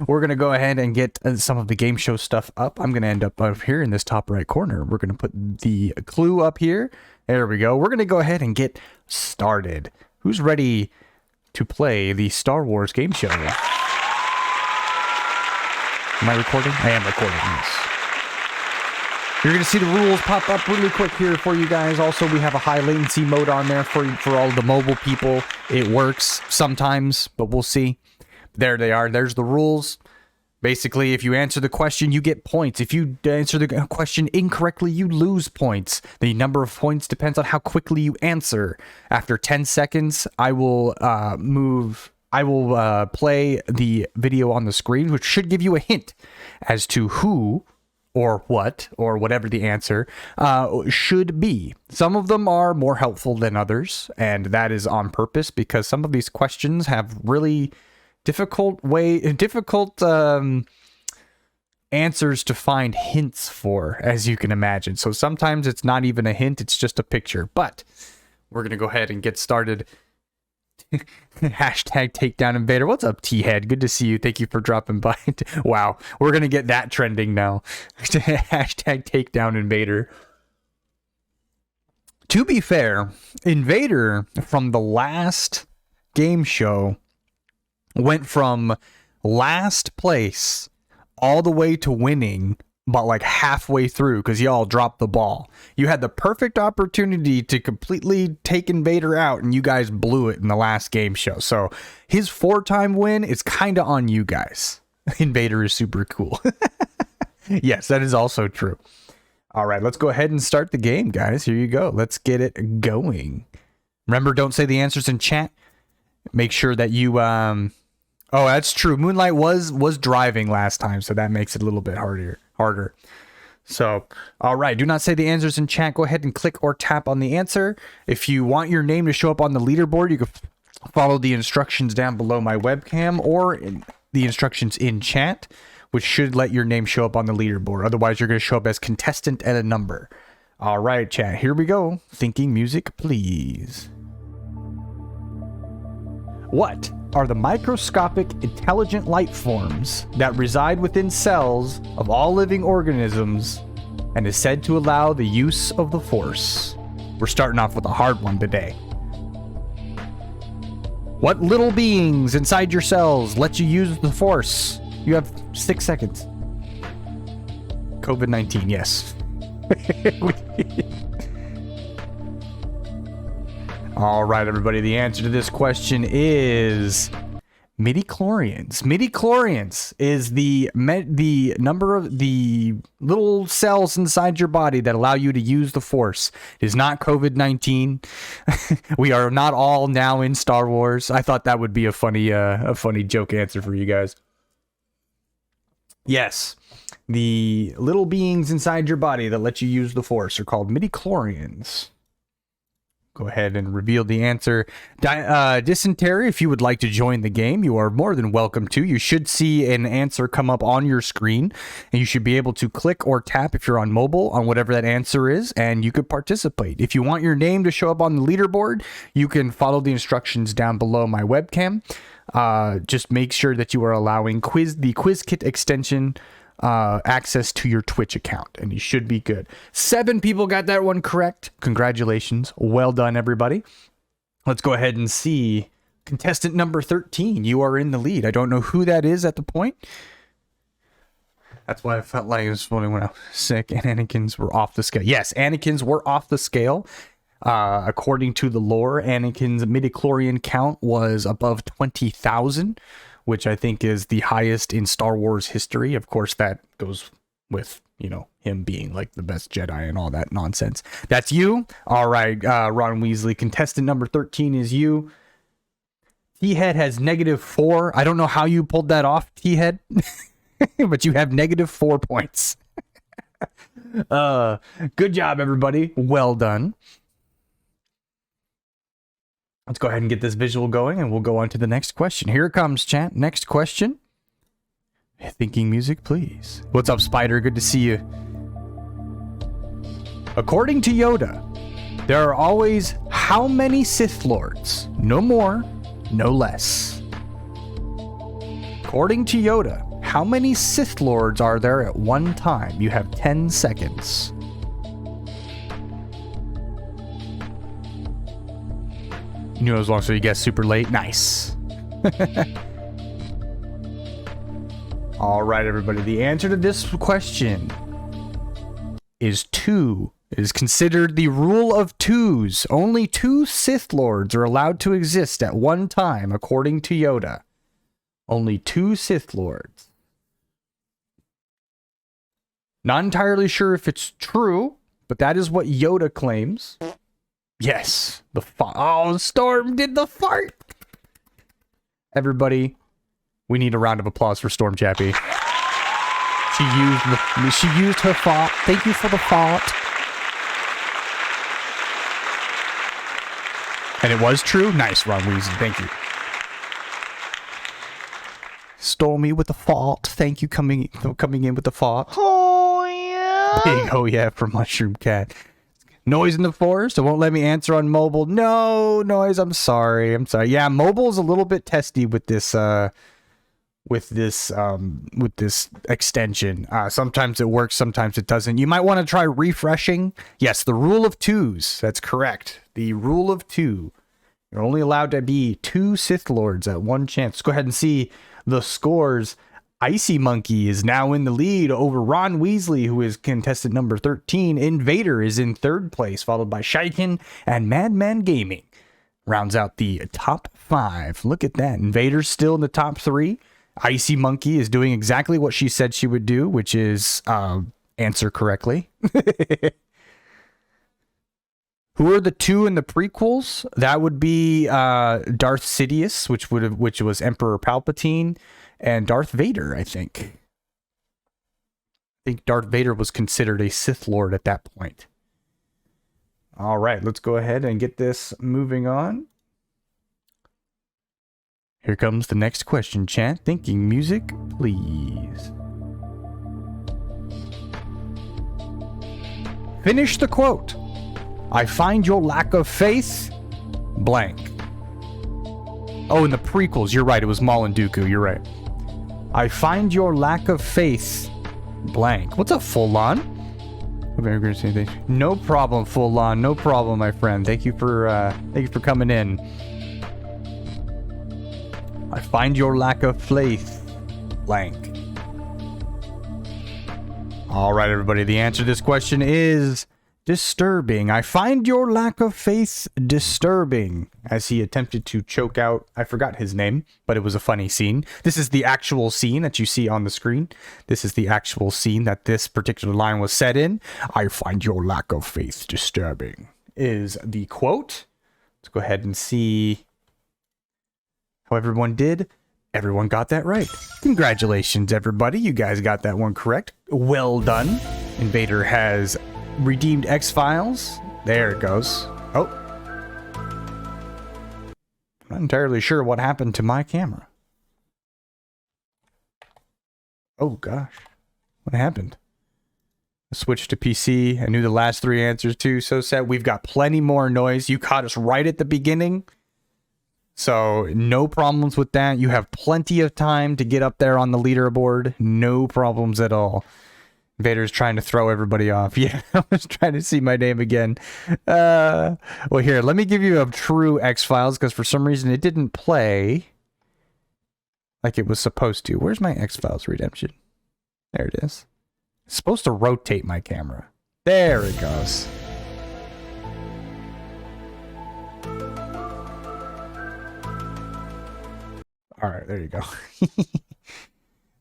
we're going to go ahead and get some of the game show stuff up. I'm going to end up here in this top right corner. We're going to put the clue up here. There we go. We're going to go ahead and get started. Who's ready to play the Star Wars game show? Am I recording? I am recording, yes. You're going to see the rules pop up really quick here for you guys. Also, we have a high latency mode on there for all the mobile people. It works sometimes, but we'll see. There they are. There's the rules. Basically, if you answer the question, you get points. If you answer the question incorrectly, you lose points. The number of points depends on how quickly you answer. After 10 seconds, I will play the video on the screen, which should give you a hint as to who or what, or whatever the answer should be. Some of them are more helpful than others, and that is on purpose because some of these questions have really difficult answers to find hints for, as you can imagine. So sometimes it's not even a hint, it's just a picture. But we're going to go ahead and get started. Hashtag takedown invader. What's up, T-Head? Good to see you. Thank you for dropping by. Wow, we're gonna get that trending now. Hashtag takedown invader. To be fair, Invader from the last game show went from last place all the way to winning about like halfway through because y'all dropped the ball. You had the perfect opportunity to completely take Invader out and you guys blew it in the last game show. So his 4-time win is kind of on you guys. Invader is super cool. Yes, that is also true. All right, let's go ahead and start the game, guys. Here you go. Let's get it going. Remember, don't say the answers in chat. Make sure that you oh, that's true. Moonlight was driving last time, so that makes it a little bit harder. So, all right. Do not say the answers in chat. Go ahead and click or tap on the answer. If you want your name to show up on the leaderboard, you can follow the instructions down below my webcam or the instructions in chat, which should let your name show up on the leaderboard. Otherwise, you're going to show up as contestant and a number. All right, chat. Here we go. Thinking music, please. What are the microscopic intelligent life forms that reside within cells of all living organisms and is said to allow the use of the Force? We're starting off with a hard one today. What little beings inside your cells let you use the Force? You have 6 seconds. COVID-19, yes. All right, everybody. The answer to this question is midichlorians. Midichlorians is the number of the little cells inside your body that allow you to use the Force. It is not COVID-19. We are not all now in Star Wars. I thought that would be a funny joke answer for you guys. Yes, the little beings inside your body that let you use the Force are called midichlorians. Go ahead and reveal the answer. Dysentery, if you would like to join the game, you are more than welcome to. You should see an answer come up on your screen, and you should be able to click or tap if you're on mobile on whatever that answer is, and you could participate. If you want your name to show up on the leaderboard, you can follow the instructions down below my webcam. Just make sure that you are allowing the QuizKit extension access to your Twitch account, and you should be good. 7 people got that one correct. Congratulations. Well done, everybody. Let's go ahead and see contestant number 13. You are in the lead. I don't know who that is at the point. That's why I felt like it was funny when I was sick and Anakin's were off the scale. Yes, Anakin's were off the scale. According to the lore, Anakin's midichlorian count was above 20,000, which I think is the highest in Star Wars history. Of course, that goes with, him being like the best Jedi and all that nonsense. That's you. All right, Ron Weasley. Contestant number 13 is you. T-Head has -4. I don't know how you pulled that off, T-Head, but you have -4 points. Good job, everybody. Well done. Let's go ahead and get this visual going, and we'll go on to the next question. Here it comes, chat. Next question. Thinking music, please. What's up, Spider? Good to see you. According to Yoda, there are always how many Sith Lords? No more, no less. According to Yoda, how many Sith Lords are there at one time? You have 10 seconds. You know, as long as you guess super late. Nice. All right, everybody. The answer to this question is 2. It is considered the rule of 2s. Only 2 Sith Lords are allowed to exist at one time, according to Yoda. Only 2 Sith Lords. Not entirely sure if it's true, but that is what Yoda claims. Yes, the fart. Oh, Storm did the fart. Everybody, we need a round of applause for Storm Chappie. She used her fart. Thank you for the fart. And it was true. Nice, Ron Weasley. Thank you. Stormy with the fart. Thank you coming in with the fart. Oh yeah. Big oh yeah for Mushroom Cat. Noise in the forest. It won't let me answer on mobile. No, Noise. I'm sorry. Yeah, mobile's a little bit testy with this extension. Sometimes it works, sometimes it doesn't. You might want to try refreshing. Yes, the rule of 2s. That's correct. The rule of 2. You're only allowed to be 2 Sith Lords at one chance. Let's go ahead and see the scores. Icy Monkey is now in the lead over Ron Weasley, who is contestant number 13. Invader is in 3rd place, followed by Shaiken and Madman Gaming. Rounds out the top 5. Look at that. Invader's still in the top 3. Icy Monkey is doing exactly what she said she would do, which is answer correctly. Who are the 2 in the prequels? That would be Darth Sidious, which was Emperor Palpatine, and Darth Vader, I think. I think Darth Vader was considered a Sith Lord at that point. All right, let's go ahead and get this moving on. Here comes the next question, chat. Thinking music, please. Finish the quote. I find your lack of faith, blank. Oh, in the prequels, you're right. It was Maul and Dooku. You're right. I find your lack of faith, blank. What's up, Full On? No problem, Full On. No problem, my friend. Thank you for coming in. I find your lack of faith, blank. All right, everybody. The answer to this question is disturbing. I find your lack of faith disturbing, as he attempted to choke out, I forgot his name, but it was a funny scene. This is the actual scene that you see on the screen. This is the actual scene that this particular line was set in. I find your lack of faith disturbing is the quote. Let's go ahead and see how everyone did. Everyone got that right. Congratulations, everybody. You guys got that one correct. Well done. Invader has redeemed X-Files. There it goes. Oh. I'm not entirely sure what happened to my camera. Oh, gosh. What happened? I switched to PC. I knew the last 3 answers, too. So sad. We've got plenty more Noise. You caught us right at the beginning. So, no problems with that. You have plenty of time to get up there on the leaderboard. No problems at all. Vader's trying to throw everybody off. Yeah, I was trying to see my name again. Well, here, let me give you a true X-Files, because for some reason it didn't play like it was supposed to. Where's my X-Files redemption? There it is. It's supposed to rotate my camera. There it goes. All right, there you go.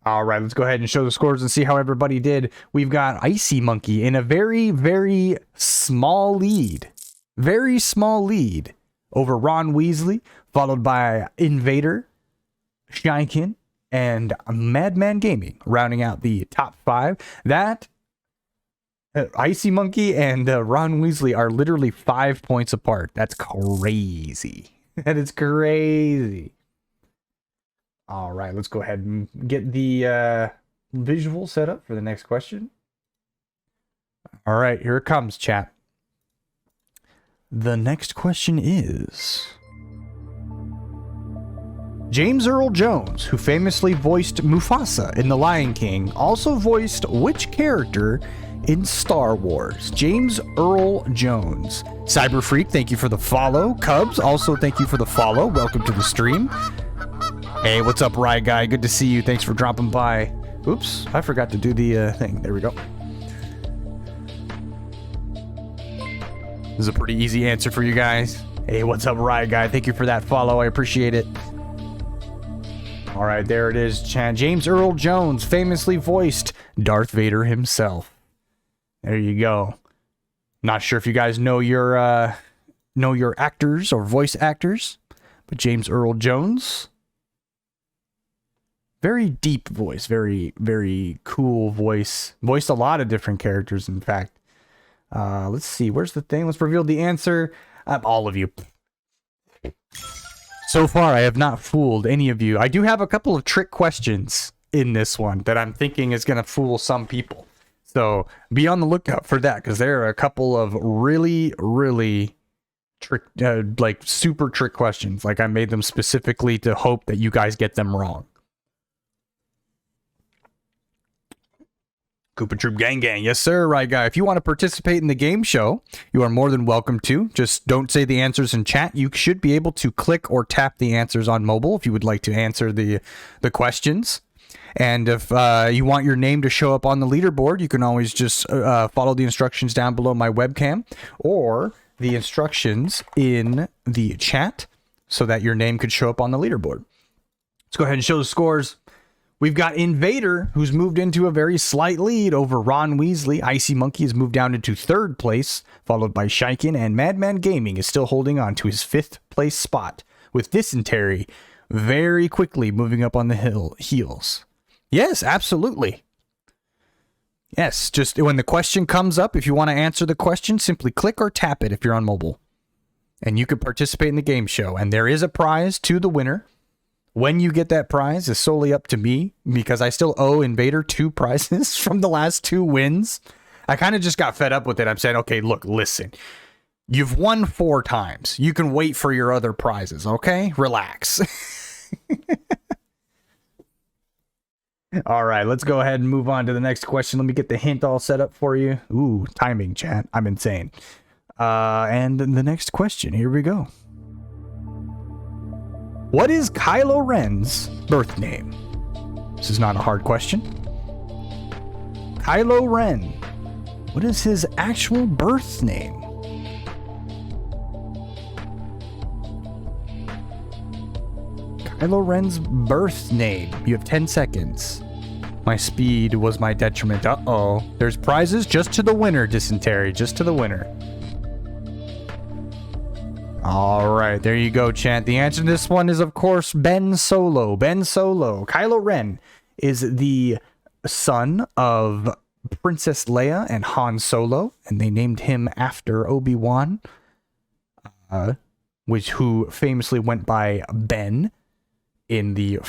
All right, let's go ahead and show the scores and see how everybody did. We've got Icy Monkey in a very, very small lead. Very small lead over Ron Weasley, followed by Invader, Shaiken, and Madman Gaming, rounding out the top 5. That Icy Monkey and Ron Weasley are literally 5 points apart. That's crazy. That is crazy. All right, let's go ahead and get the visual set up for the next question. All right, here it comes, chat. The next question is... James Earl Jones, who famously voiced Mufasa in The Lion King, also voiced which character in Star Wars? James Earl Jones. Cyber Freak, thank you for the follow. Cubs, also thank you for the follow. Welcome to the stream. Hey, what's up, Rye Guy? Good to see you. Thanks for dropping by. Oops, I forgot to do the thing. There we go. This is a pretty easy answer for you guys. Hey, what's up, Rye Guy? Thank you for that follow. I appreciate it. All right, there it is. James Earl Jones famously voiced Darth Vader himself. There you go. Not sure if you guys know your actors or voice actors, but James Earl Jones, very deep voice, very, very cool voice. Voiced a lot of different characters, in fact. Let's see. Where's the thing? Let's reveal the answer. All of you. So far, I have not fooled any of you. I do have a couple of trick questions in this one that I'm thinking is going to fool some people. So be on the lookout for that, because there are a couple of really, really trick, like super trick questions. Like I made them specifically to hope that you guys get them wrong. Koopa Troop Gang Gang. Yes, sir, right guy. If you want to participate in the game show, you are more than welcome to. Just don't say the answers in chat. You should be able to click or tap the answers on mobile if you would like to answer the questions. And if you want your name to show up on the leaderboard, you can always just follow the instructions down below my webcam or the instructions in the chat so that your name could show up on the leaderboard. Let's go ahead and show the scores. We've got Invader, who's moved into a very slight lead over Ron Weasley. Icy Monkey has moved down into 3rd place, followed by Shiken, and Madman Gaming is still holding on to his 5th place spot, with Dysentery very quickly moving up on the heels. Yes, absolutely. Yes, just when the question comes up, if you want to answer the question, simply click or tap it if you're on mobile. And you can participate in the game show. And there is a prize to the winner. When you get that prize is solely up to me, because I still owe Invader 2 prizes from the last 2 wins. I kind of just got fed up with it. I'm saying, okay, look, listen. You've won 4 times. You can wait for your other prizes, okay? Relax. All right, let's go ahead and move on to the next question. Let me get the hint all set up for you. Ooh, timing, chat. I'm insane. And the next question. Here we go. What is Kylo Ren's birth name? This is not a hard question. Kylo Ren. What is his actual birth name? Kylo Ren's birth name. You have 10 seconds. My speed was my detriment. Uh-oh. There's prizes just to the winner, Dysentery. Just to the winner. All right, there you go, chat. The answer to this one is, of course, Ben Solo. Ben Solo. Kylo Ren is the son of Princess Leia and Han Solo, and they named him after Obi-Wan, who famously went by Ben in the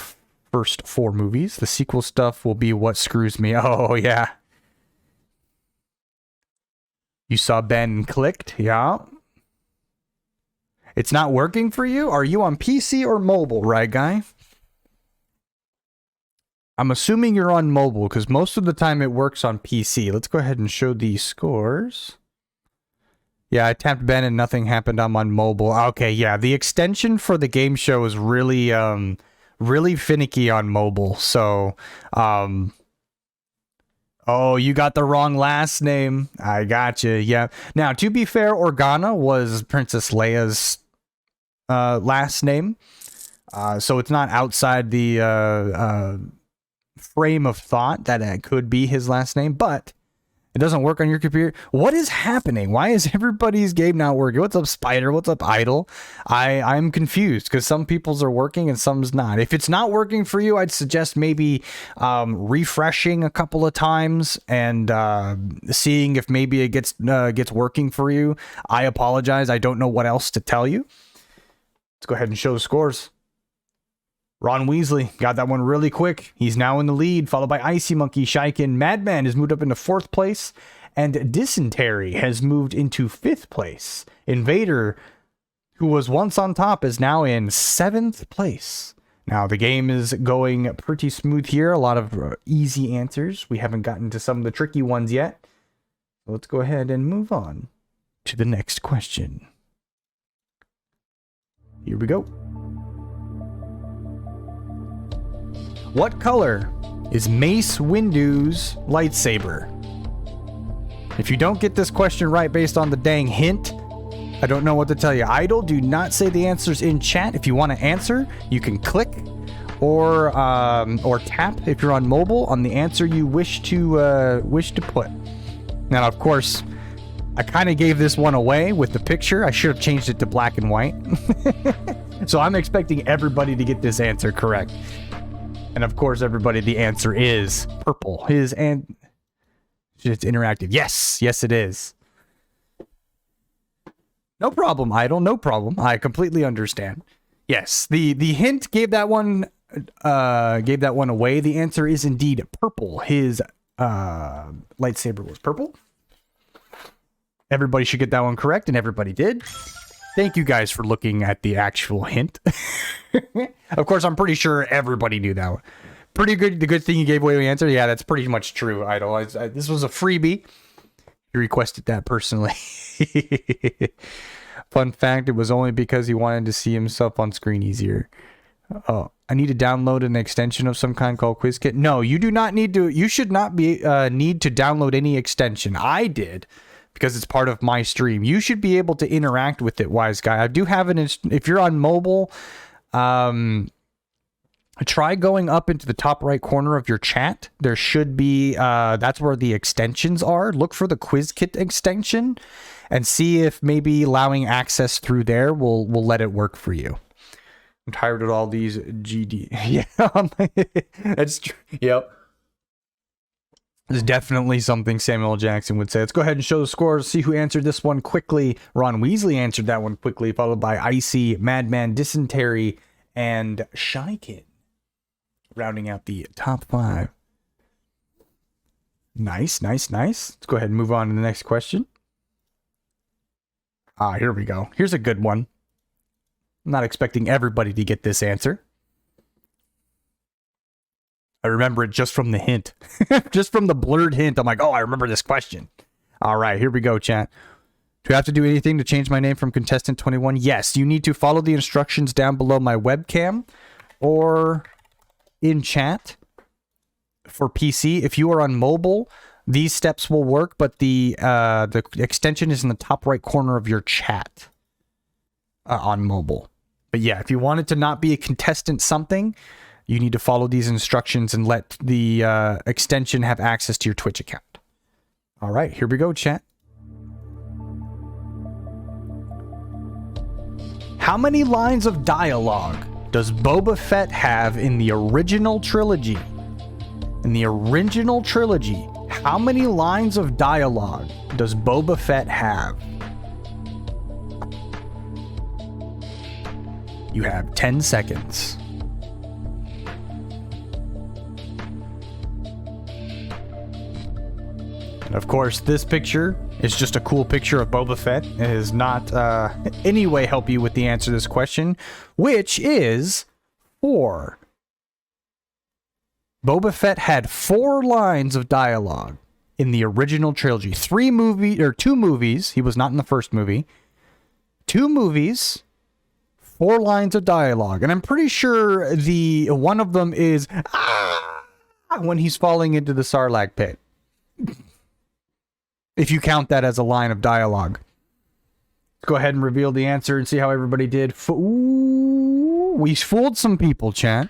first 4 movies. The sequel stuff will be what screws me. Oh, yeah. You saw Ben clicked? Yeah. It's not working for you? Are you on PC or mobile, right, guy? I'm assuming you're on mobile, because most of the time it works on PC. Let's go ahead and show the scores. Yeah, I tapped Ben and nothing happened. I'm on mobile. Okay, yeah, the extension for the game show is really, really finicky on mobile. So, oh, you got the wrong last name. I got you. Yeah. Now, to be fair, Organa was Princess Leia's last name. So it's not outside the frame of thought that it could be his last name, but it doesn't work on your computer. What is happening? Why is everybody's game not working? What's up, Spider? What's up, Idol? I'm confused because some people's are working and some's not. If it's not working for you, I'd suggest maybe refreshing a couple of times and seeing if maybe it gets working for you. I apologize. I don't know what else to tell you. Let's go ahead and show the scores. Ron Weasley got that one really quick. He's now in the lead, followed by Icy Monkey, Shiken. Madman has moved up into 4th place, and Dysentery has moved into 5th place. Invader, who was once on top, is now in 7th place. Now, the game is going pretty smooth here. A lot of easy answers. We haven't gotten to some of the tricky ones yet. Let's go ahead and move on to the next question. Here we go. What color is Mace Windu's lightsaber? If you don't get this question right based on the dang hint, I don't know what to tell you. Idle, do not say the answers in chat. If you want to answer, you can click or tap if you're on mobile on the answer you wish to put. Now, of course, I kind of gave this one away with the picture. I should have changed it to black and white. So I'm expecting everybody to get this answer correct. And of course, everybody, the answer is purple. It's interactive. Yes, it is. No problem, Idle. No problem. I completely understand. Yes, the hint gave that one away. The answer is indeed purple. His lightsaber was purple. Everybody should get that one correct, and everybody did. Thank you guys for looking at the actual hint. Of course, I'm pretty sure everybody knew that one. Pretty good. The good thing you gave away the answer. Yeah, that's pretty much true, Idol. This was a freebie. You requested that personally. Fun fact, it was only because he wanted to see himself on screen easier. Oh, I need to download an extension of some kind called QuizKit. No, you do not need to. You should not be need to download any extension. I did because it's part of my stream. You should be able to interact with it, wise guy. I do have an. If you're on mobile, try going up into the top right corner of your chat. There should be, that's where the extensions are. Look for the QuizKit extension and see if maybe allowing access through there will let it work for you. I'm tired of all these GD. Yeah, that's true. Yep. There's definitely something Samuel Jackson would say. Let's go ahead and show the scores. See who answered this one quickly. Ron Weasley answered that one quickly, followed by Icy, Madman, Dysentery, and Shy Kid. Rounding out the top 5. Nice. Let's go ahead and move on to the next question. Here we go. Here's a good one. I'm not expecting everybody to get this answer. I remember it just from the hint. Just from the blurred hint. I'm like, oh, I remember this question. All right, here we go, chat. Do I have to do anything to change my name from contestant 21? Yes, you need to follow the instructions down below my webcam or in chat for PC. If you are on mobile, these steps will work, but the extension is in the top right corner of your chat on mobile. But yeah, if you want it to not be a contestant something, you need to follow these instructions and let the extension have access to your Twitch account. All right, here we go, chat. How many lines of dialogue does Boba Fett have in the original trilogy? In the original trilogy, how many lines of dialogue does Boba Fett have? You have 10 seconds. And of course, this picture is just a cool picture of Boba Fett. It does not any way help you with the answer to this question, which is 4. Boba Fett had 4 lines of dialogue in the original trilogy. 2 movies. He was not in the first movie. 2 movies, 4 lines of dialogue. And I'm pretty sure one of them is when he's falling into the Sarlacc pit. If you count that as a line of dialogue. Let's go ahead and reveal the answer and see how everybody did. Ooh, we fooled some people, chat.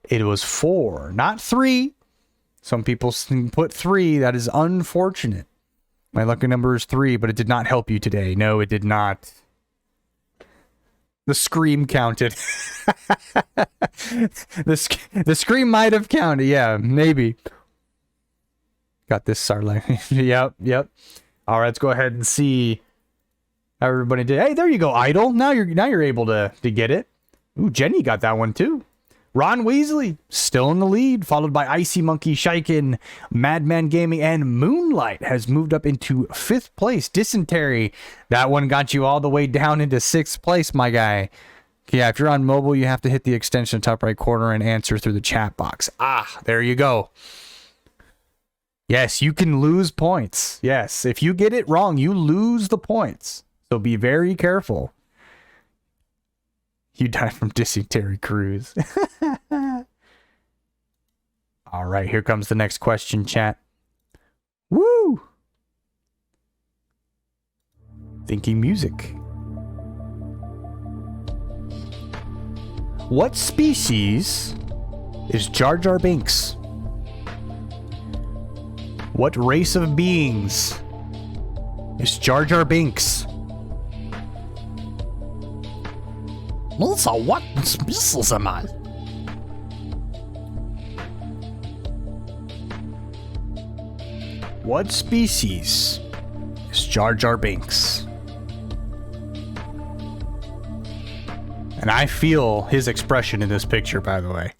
It was 4, not 3. Some people put 3. That is unfortunate. My lucky number is 3, but it did not help you today. No, it did not. The scream counted. The scream might have counted. Yeah, maybe. Got this, Sarlacc. Yep. All right, let's go ahead and see how everybody did. Hey, there you go, Idol. Now you're able to get it. Ooh, Jenny got that one too. Ron Weasley, still in the lead, followed by Icy Monkey, Shiken, Madman Gaming, and Moonlight has moved up into 5th place. Dysentery, that one got you all the way down into 6th place, my guy. Yeah, if you're on mobile, you have to hit the extension top right corner and answer through the chat box. Ah, there you go. Yes, you can lose points. Yes, if you get it wrong, you lose the points. So be very careful. You died from dysentery cruise. All right, here comes the next question, chat. Woo! Thinking music. What species is Jar Jar Binks? What race of beings is Jar Jar Binks? Melissa, what species am I? What species is Jar Jar Binks? And I feel his expression in this picture, by the way.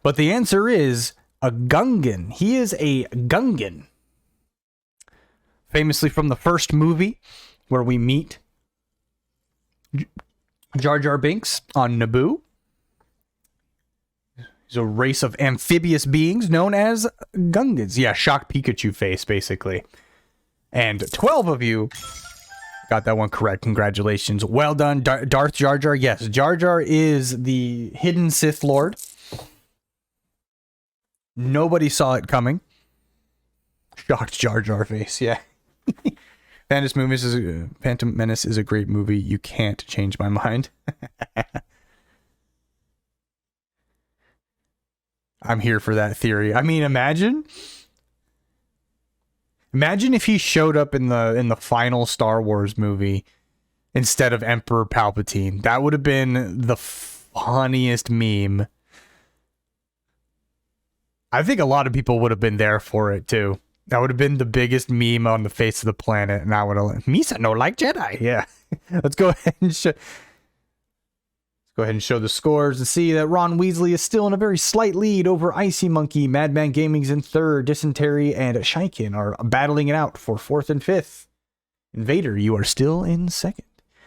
But the answer is a Gungan. He is a Gungan. Famously from the first movie where we meet Jar Jar Binks on Naboo. He's a race of amphibious beings known as Gungans. Yeah, shock Pikachu face, basically. And 12 of you got that one correct. Congratulations. Well done, Darth Jar Jar. Yes, Jar Jar is the hidden Sith Lord. Nobody saw it coming. Shocked Jar Jar face, yeah. Phantom Menace is a great movie. You can't change my mind. I'm here for that theory. I mean, imagine if he showed up in the final Star Wars movie instead of Emperor Palpatine. That would have been the funniest meme. I think a lot of people would have been there for it too. That would have been the biggest meme on the face of the planet, and I would have Misa no like Jedi. Yeah. Let's go ahead and show the scores and see that Ron Weasley is still in a very slight lead over Icy Monkey. Madman Gaming's in 3rd. Dysentery and Shiken are battling it out for 4th and 5th. Invader, you are still in 2nd.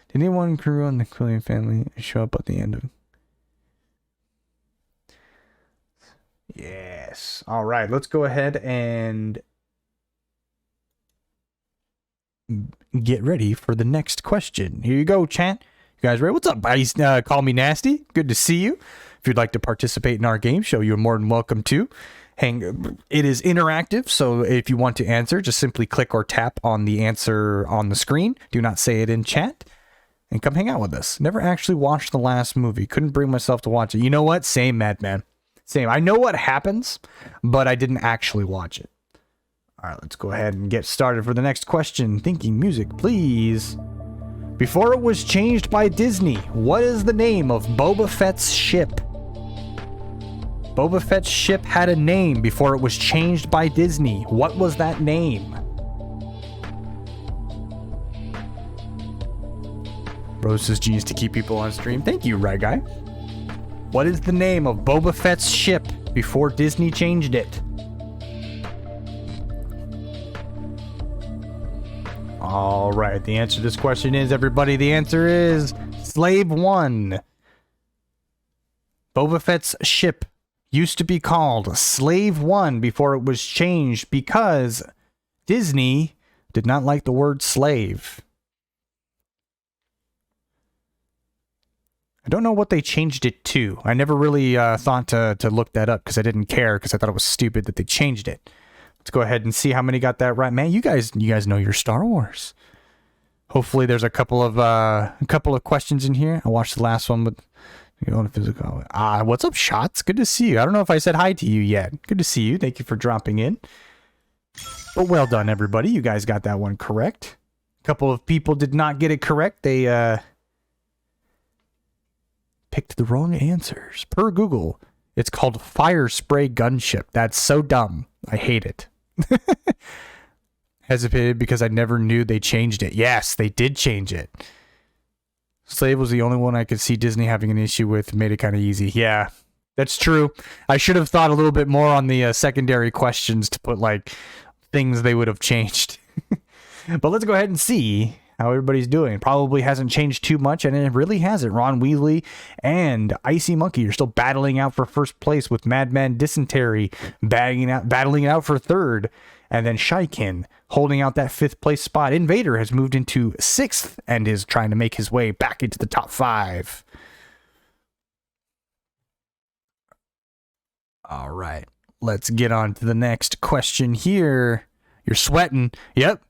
Did anyone crew on the Quillian family show up at the end of? Yes. All right. Let's go ahead and get ready for the next question. Here you go, chat. You guys ready? What's up, buddies? Call me Nasty. Good to see you. If you'd like to participate in our game show, you're more than welcome to. It is interactive, so if you want to answer, just simply click or tap on the answer on the screen. Do not say it in chat. And come hang out with us. Never actually watched the last movie. Couldn't bring myself to watch it. You know what? Same, Madman. Same. I know what happens, but I didn't actually watch it. All right, let's go ahead and get started for the next question. Thinking music, please. Before it was changed by Disney, what is the name of Boba Fett's ship? Boba Fett's ship had a name before it was changed by Disney. What was that name? Rose's genius to keep people on stream. Thank you, Right Guy. What is the name of Boba Fett's ship before Disney changed it? All right, the answer to this question is, everybody, the answer is Slave One. Boba Fett's ship used to be called Slave One before it was changed because Disney did not like the word slave. I don't know what they changed it to. I never really thought to look that up because I didn't care, because I thought it was stupid that they changed it. Let's go ahead and see how many got that right. Man, you guys know your Star Wars. Hopefully there's a couple of questions in here. I watched the last one, but you know, physical. What's up, Shots? Good to see you. I don't know if I said hi to you yet. Good to see you. Thank you for dropping in. But well done, everybody. You guys got that one correct. A couple of people did not get it correct. They picked the wrong answers. Per Google, it's called Fire Spray Gunship. That's so dumb. I hate it. Hesitated because I never knew they changed it. Yes, they did change it. Slave was the only one I could see Disney having an issue with. Made it kind of easy. Yeah, that's true. I should have thought a little bit more on the secondary questions to put like things they would have changed. But let's go ahead and see how everybody's doing. Probably hasn't changed too much, and it really hasn't. Ron Weasley and Icy Monkey are still battling out for first place, with Madman Dysentery battling it out for third, and then Shaikin holding out that 5th place spot. Invader has moved into 6th and is trying to make his way back into the top 5. All right, let's get on to the next question here. You're sweating. Yep.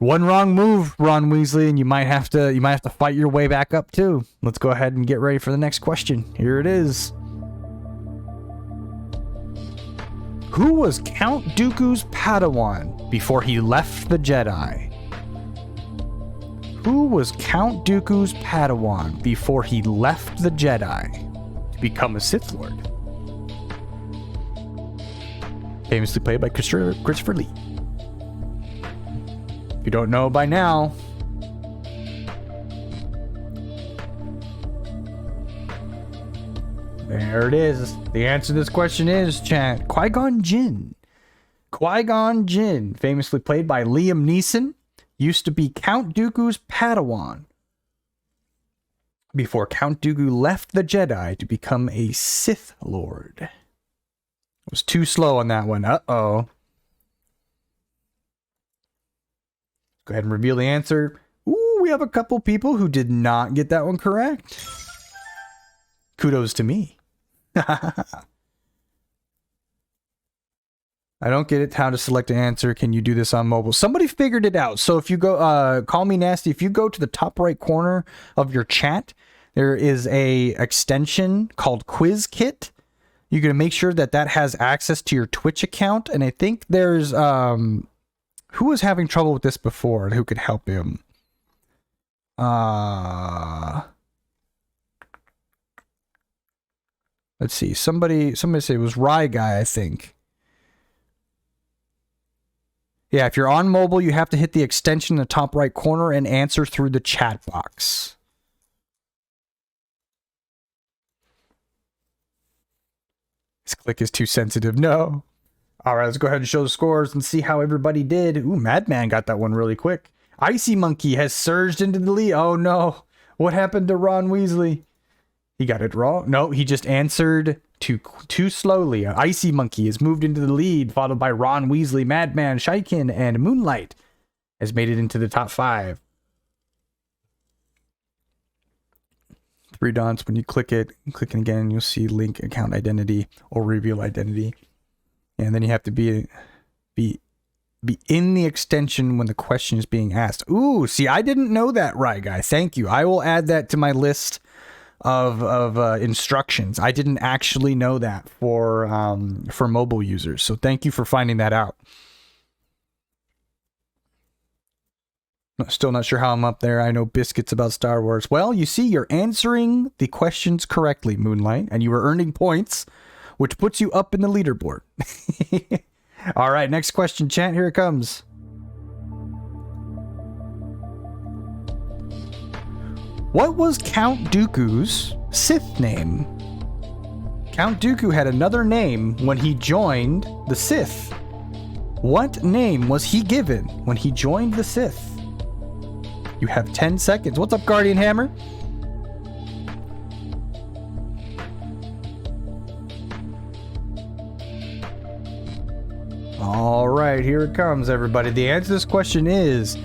One wrong move, Ron Weasley, and you might have to fight your way back up too. Let's go ahead and get ready for the next question. Here it is. Who was Count Dooku's Padawan before he left the Jedi? Who was Count Dooku's Padawan before he left the Jedi to become a Sith Lord? Famously played by Christopher Lee. If you don't know by now, there it is. The answer to this question is, chat, Qui-Gon Jinn. Qui-Gon Jinn, famously played by Liam Neeson, used to be Count Dooku's Padawan before Count Dooku left the Jedi to become a Sith Lord. I was too slow on that one. Uh-oh. Go ahead and reveal the answer. Ooh, we have a couple people who did not get that one correct. Kudos to me. I don't get it how to select an answer. Can you do this on mobile? Somebody figured it out. So if you go, call me nasty. If you go to the top right corner of your chat, there is a extension called Quiz Kit. You're going to make sure that that has access to your Twitch account. And I think there's, who was having trouble with this before and who could help him? Let's see. Somebody said it was Rye Guy, I think. Yeah, if you're on mobile, you have to hit the extension in the top right corner and answer through the chat box. This click is too sensitive. No. All right, let's go ahead and show the scores and see how everybody did. Ooh, Madman got that one really quick. Icy Monkey has surged into the lead. Oh, no. What happened to Ron Weasley? He got it wrong. No, he just answered too slowly. Icy Monkey has moved into the lead, followed by Ron Weasley, Madman, Shaikin, and Moonlight has made it into the top 5. 3 dots. When you click it, clicking again, you'll see link account identity or reveal identity. And then you have to be in the extension when the question is being asked. Ooh, see, I didn't know that, right, guy. Thank you. I will add that to my list of instructions. I didn't actually know that for mobile users. So thank you for finding that out. Still not sure how I'm up there. I know biscuits about Star Wars. Well, you see, you're answering the questions correctly, Moonlight, and you are earning points, which puts you up in the leaderboard. All right, next question, chat. Here it comes. What was Count Dooku's Sith name? Count Dooku had another name when he joined the Sith. What name was he given when he joined the Sith? You have 10 seconds. What's up, Guardian Hammer? All right, here it comes, everybody. The answer to this question is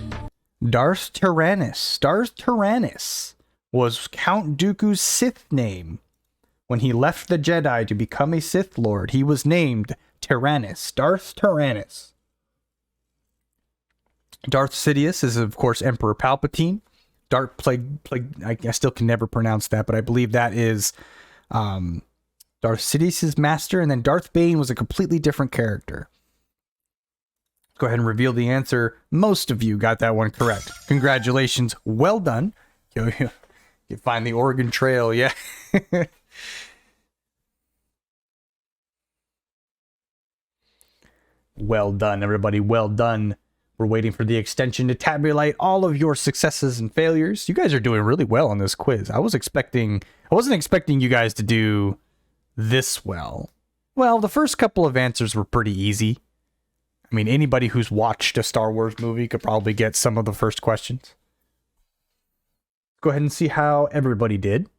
Darth Tyrannus. Darth Tyrannus was Count Dooku's Sith name. When he left the Jedi to become a Sith Lord, he was named Tyrannus. Darth Tyrannus. Darth Sidious is, of course, Emperor Palpatine. Darth Plague, I still can never pronounce that, but I believe that is Darth Sidious's master. And then Darth Bane was a completely different character. Go ahead and reveal the answer. Most of you got that one correct. Congratulations. Well done. You find the Oregon Trail, yeah. Well done, everybody. Well done. We're waiting for the extension to tabulate all of your successes and failures. You guys are doing really well on this quiz. I wasn't expecting you guys to do this well. Well, the first couple of answers were pretty easy. I mean, anybody who's watched a Star Wars movie could probably get some of the first questions. Go ahead and see how everybody did.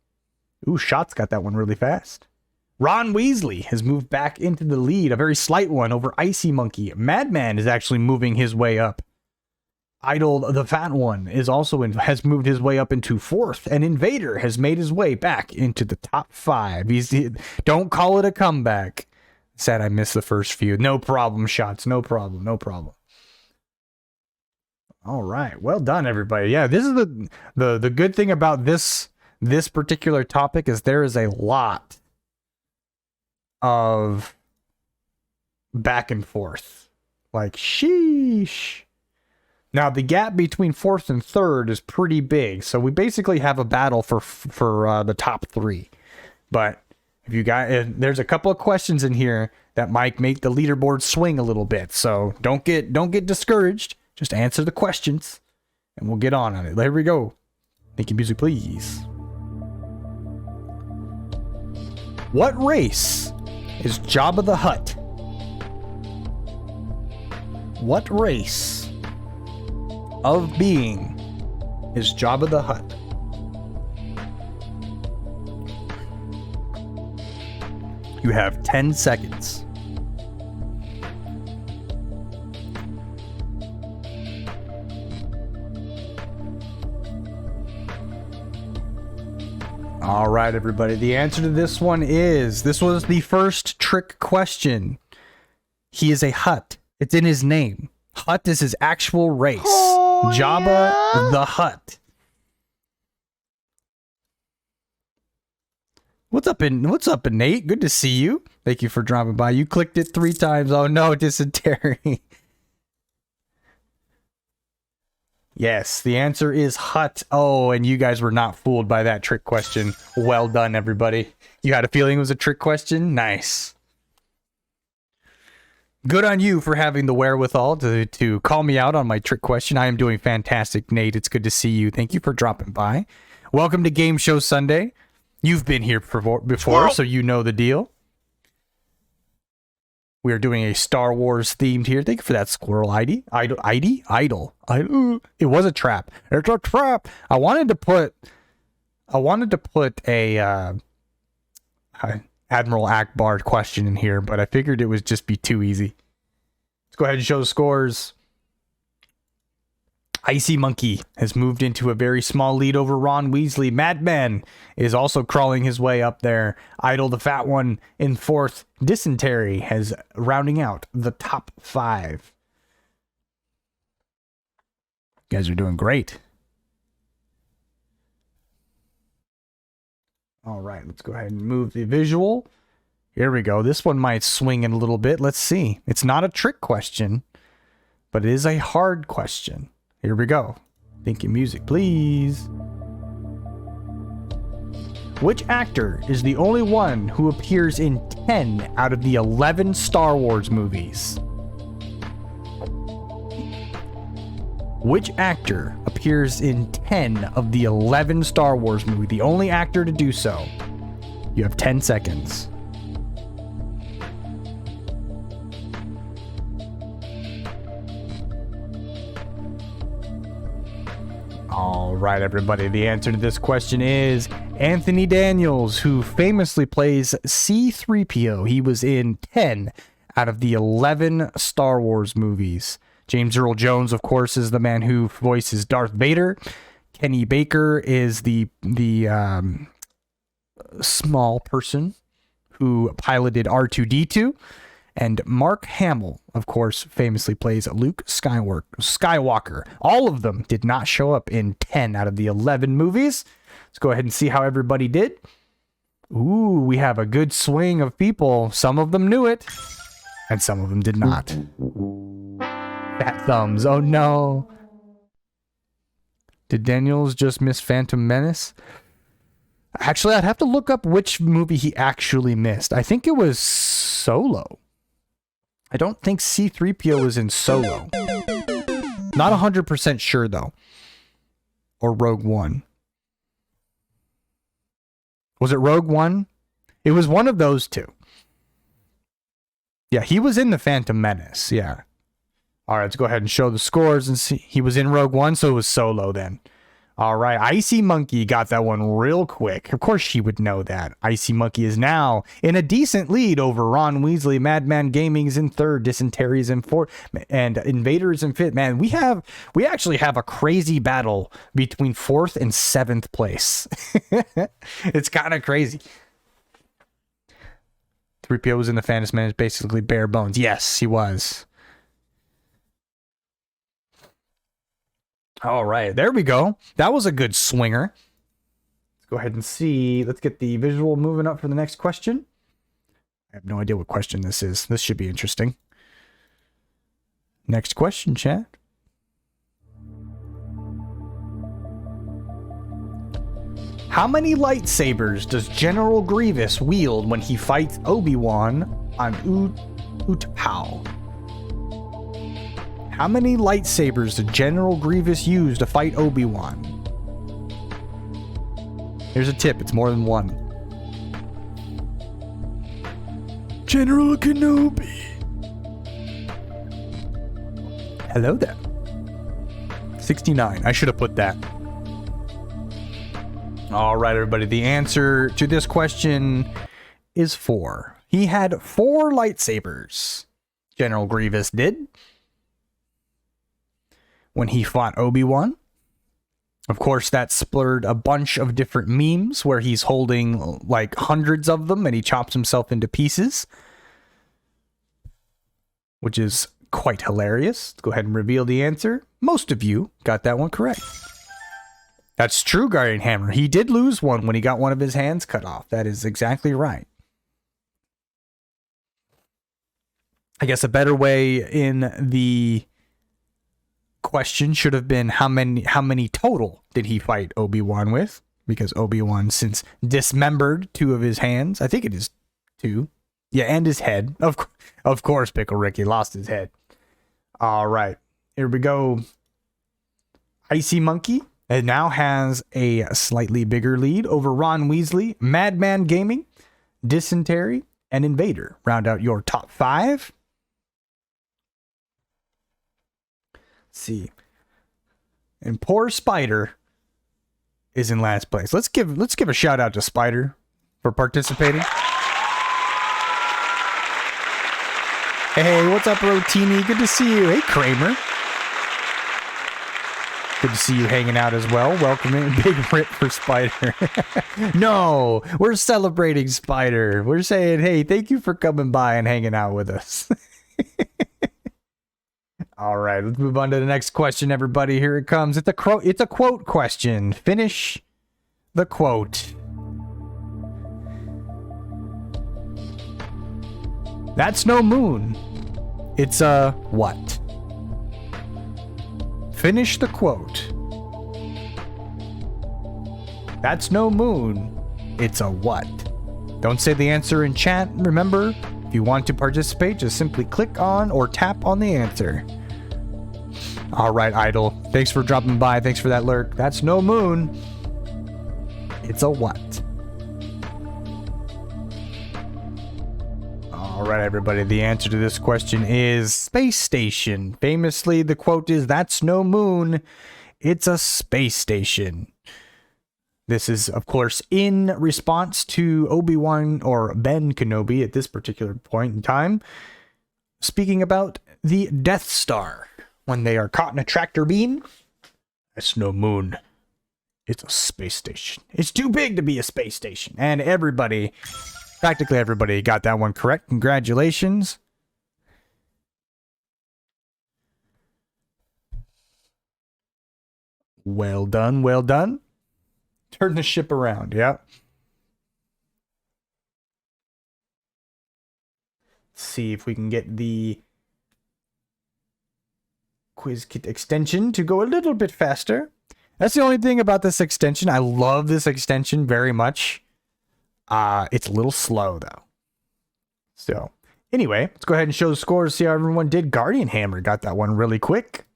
Ooh, Shot's got that one really fast. Ron Weasley has moved back into the lead, a very slight one over Icy Monkey. Madman is actually moving his way up. Idle the Fat One is also has moved his way up into 4th, and Invader has made his way back into the top 5. Don't call it a comeback. Sad I missed the first few. No problem, Shots. No problem. All right, well done, everybody. Yeah, this is the good thing about this particular topic is there is a lot of back and forth. Like, sheesh. Now, the gap between 4th and 3rd is pretty big, so we basically have a battle for the top 3. But if there's a couple of questions in here that might make the leaderboard swing a little bit, so don't get discouraged. Just answer the questions, and we'll get on it. There we go. Thank you, music, please. What race is Jabba the Hutt? What race of being is Jabba the Hutt? You have 10 seconds. All right, everybody. The answer to this one is, this was the first trick question. He is a Hutt. It's in his name. Hutt is his actual race. Oh, Jabba the Hutt. What's up, Nate? Good to see you. Thank you for dropping by. You clicked it 3 times. Oh no, dysentery. Yes, the answer is Hutt. Oh, and you guys were not fooled by that trick question. Well done, everybody. You had a feeling it was a trick question? Nice. Good on you for having the wherewithal to call me out on my trick question. I am doing fantastic, Nate. It's good to see you. Thank you for dropping by. Welcome to Game Show Sunday. You've been here before, so you know the deal. We are doing a Star Wars themed here. Thank you for that squirrel ID. Idle. It was a trap. It's a trap. I wanted to put a Admiral Akbar question in here, but I figured it would just be too easy. Let's go ahead and show the scores. Icy Monkey has moved into a very small lead over Ron Weasley. Madman is also crawling his way up there. Idle the Fat One in 4th. Dysentery has rounding out the top 5. You guys are doing great. All right, let's go ahead and move the visual. Here we go. This one might swing in a little bit. Let's see. It's not a trick question, but it is a hard question. Here we go. Thank you, music, please. Which actor is the only one who appears in 10 out of the 11 Star Wars movies? Which actor appears in 10 of the 11 Star Wars movies? The only actor to do so. You have 10 seconds. All right, everybody. The answer to this question is Anthony Daniels, who famously plays C-3PO. He was in 10 out of the 11 Star Wars movies. James Earl Jones, of course, is the man who voices Darth Vader. Kenny Baker is the small person who piloted R2-D2. And Mark Hamill, of course, famously plays Luke Skywalker. All of them did not show up in 10 out of the 11 movies. Let's go ahead and see how everybody did. Ooh, we have a good swing of people. Some of them knew it, and some of them did not. Fat thumbs. Oh, no. Did Daniels just miss Phantom Menace? Actually, I'd have to look up which movie he actually missed. I think it was Solo. I don't think C-3PO was in Solo. Not 100% sure, though. Or Rogue One. Was it Rogue One? It was one of those two. Yeah, he was in The Phantom Menace. Yeah. All right, let's go ahead and show the scores and see. He was in Rogue One, so it was Solo then. All right, Icy Monkey got that one real quick. Of course she would know that. Icy Monkey is now in a decent lead over Ron Weasley. Madman Gaming is in third. Dysentery is in fourth. And Invader is in fifth. Man, we actually have a crazy battle between fourth and seventh place. It's kind of crazy. 3PO was in the Phantom Menace, basically bare bones. Yes, he was. All right, there we go. That was a good swinger. Let's go ahead and see. Let's get the visual moving up for the next question. I have no idea what question this is. This should be interesting. Next question, chat. How many lightsabers does General Grievous wield when he fights Obi-Wan on Utapau? How many lightsabers did General Grievous use to fight Obi-Wan? Here's a tip, it's more than one. General Kenobi. Hello there. 69. I should have put that. All right, everybody. The answer to this question is 4. He had 4 lightsabers. General Grievous did. When he fought Obi-Wan. Of course, that spurred a bunch of different memes where he's holding like hundreds of them and he chops himself into pieces. Which is quite hilarious. Let's go ahead and reveal the answer. Most of you got that one correct. That's true, Guardian Hammer. He did lose one when he got one of his hands cut off. That is exactly right. I guess a better way in the question should have been how many total did he fight Obi-Wan with? Because Obi-Wan since dismembered 2 of his hands. I think it is 2. Yeah, and his head. Of course, Pickle Ricky lost his head. All right. Here we go. Icy Monkey. It now has a slightly bigger lead over Ron Weasley, Madman Gaming, Dysentery, and Invader. Round out your top 5. Let's see. And poor Spider is in last place. Let's give a shout out to Spider for participating. Hey, what's up, Rotini? Good to see you. Hey, Kramer. Good to see you hanging out as well. Welcome in. Big rip for Spider. No, we're celebrating Spider. We're saying, hey, thank you for coming by and hanging out with us. All right, let's move on to the next question, everybody. Here it comes. It's a quote question. Finish the quote. That's no moon. It's a what? Finish the quote. That's no moon. It's a what? Don't say the answer in chat. Remember, if you want to participate, just simply click on or tap on the answer. All right, Idol. Thanks for dropping by. Thanks for that lurk. That's no moon. It's a what? All right, everybody. The answer to this question is space station. Famously, the quote is, that's no moon. It's a space station. This is, of course, in response to Obi-Wan or Ben Kenobi at this particular point in time, speaking about the Death Star. When they are caught in a tractor beam, that's no moon. It's a space station. It's too big to be a space station. And everybody, practically everybody, got that one correct. Congratulations. Well done, well done. Turn the ship around, yeah. Let's see if we can get the Quiz Kit extension to go a little bit faster. That's the only thing about this extension. I love this extension very much. It's a little slow, though. So, anyway, let's go ahead and show the scores, see how everyone did. Guardian Hammer got that one really quick.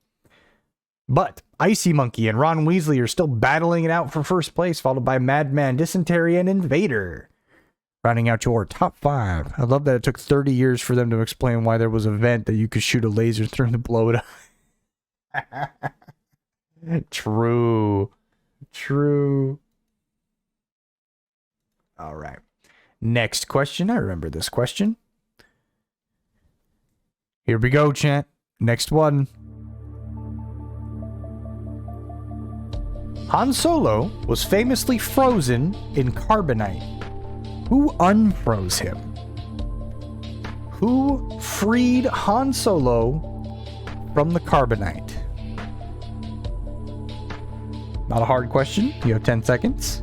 But Icy Monkey and Ron Weasley are still battling it out for first place, followed by Madman, Dysentery, and Invader. Rounding out your top 5. I love that it took 30 years for them to explain why there was a vent that you could shoot a laser through and blow it up. True. All right. Next question. I remember this question. Here we go, chat. Next one. Han Solo was famously frozen in carbonite. Who unfroze him? Who freed Han Solo from the carbonite? Not a hard question. You have 10 seconds.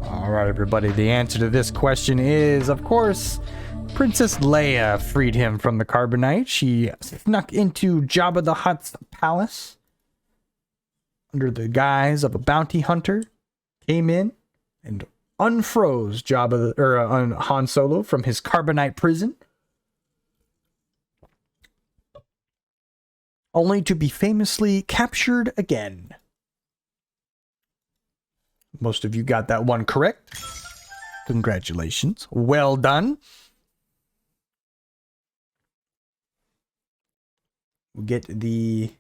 All right, everybody. The answer to this question is, of course, Princess Leia freed him from the carbonite. She snuck into Jabba the Hutt's palace under the guise of a bounty hunter, came in and unfroze Han Solo from his carbonite prison, only to be famously captured again. Most of you got that one correct. Congratulations. Well done. We'll get the...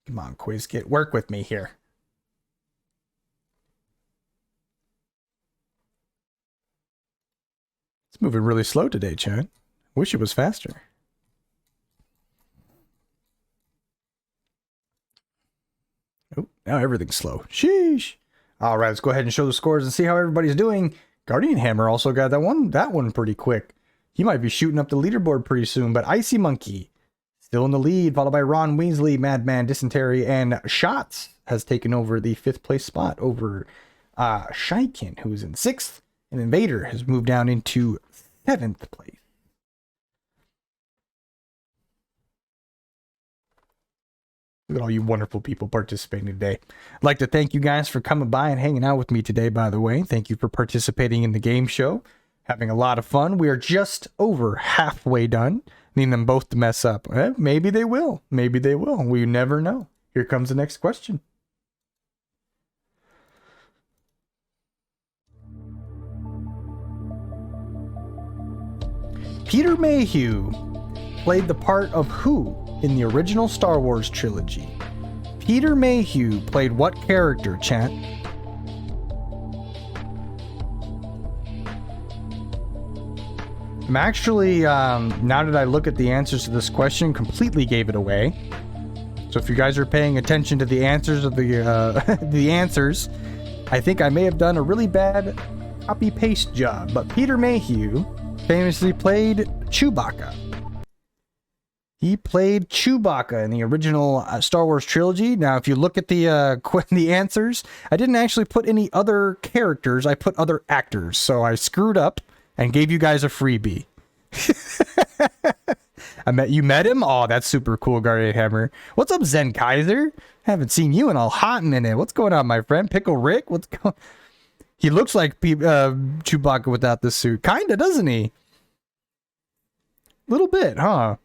Come on, quiz, work with me here. It's moving really slow today, Chad. Wish it was faster. Oh, now everything's slow. Sheesh. All right, let's go ahead and show the scores and see how everybody's doing. Guardian Hammer also got that one pretty quick. He might be shooting up the leaderboard pretty soon, but Icy Monkey still in the lead, followed by Ron Weasley, Madman, Dysentery, and Shots has taken over the 5th place spot over Shaikin, who's in 6th, and Invader has moved down into 7th place. Look at all you wonderful people participating today. I'd like to thank you guys for coming by and hanging out with me today, by the way. Thank you for participating in the game show. Having a lot of fun. We are just over halfway done. Need them both to mess up. Maybe they will. Maybe they will. We never know. Here comes the next question. Peter Mayhew played the part of who in the original Star Wars trilogy? Peter Mayhew played what character, chat? I'm actually, now that I look at the answers to this question, completely gave it away. So if you guys are paying attention to the answers of the answers, I think I may have done a really bad copy-paste job. But Peter Mayhew famously played Chewbacca. He played Chewbacca in the original Star Wars trilogy. Now, if you look at the answers, I didn't actually put any other characters. I put other actors. So I screwed up and gave you guys a freebie. You met him? Oh, that's super cool, Guardian Hammer. What's up, Zen Kaiser? Haven't seen you in a hot minute. What's going on, my friend? Pickle Rick? What's going? He looks like Chewbacca without the suit. Kinda, doesn't he? Little bit, huh?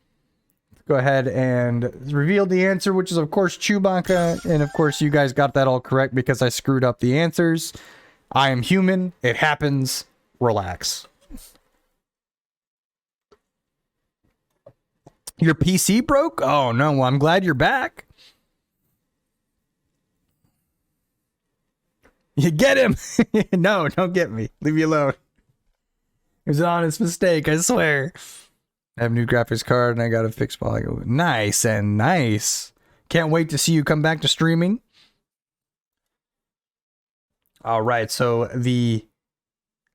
Let's go ahead and reveal the answer, which is, of course, Chewbacca. And, of course, you guys got that all correct because I screwed up the answers. I am human. It happens. Relax. Your PC broke? Oh, no. Well, I'm glad you're back. You get him. No, don't get me. Leave me alone. It was an honest mistake, I swear. I have a new graphics card and I got to fix while I go. Nice and nice. Can't wait to see you come back to streaming. All right, so the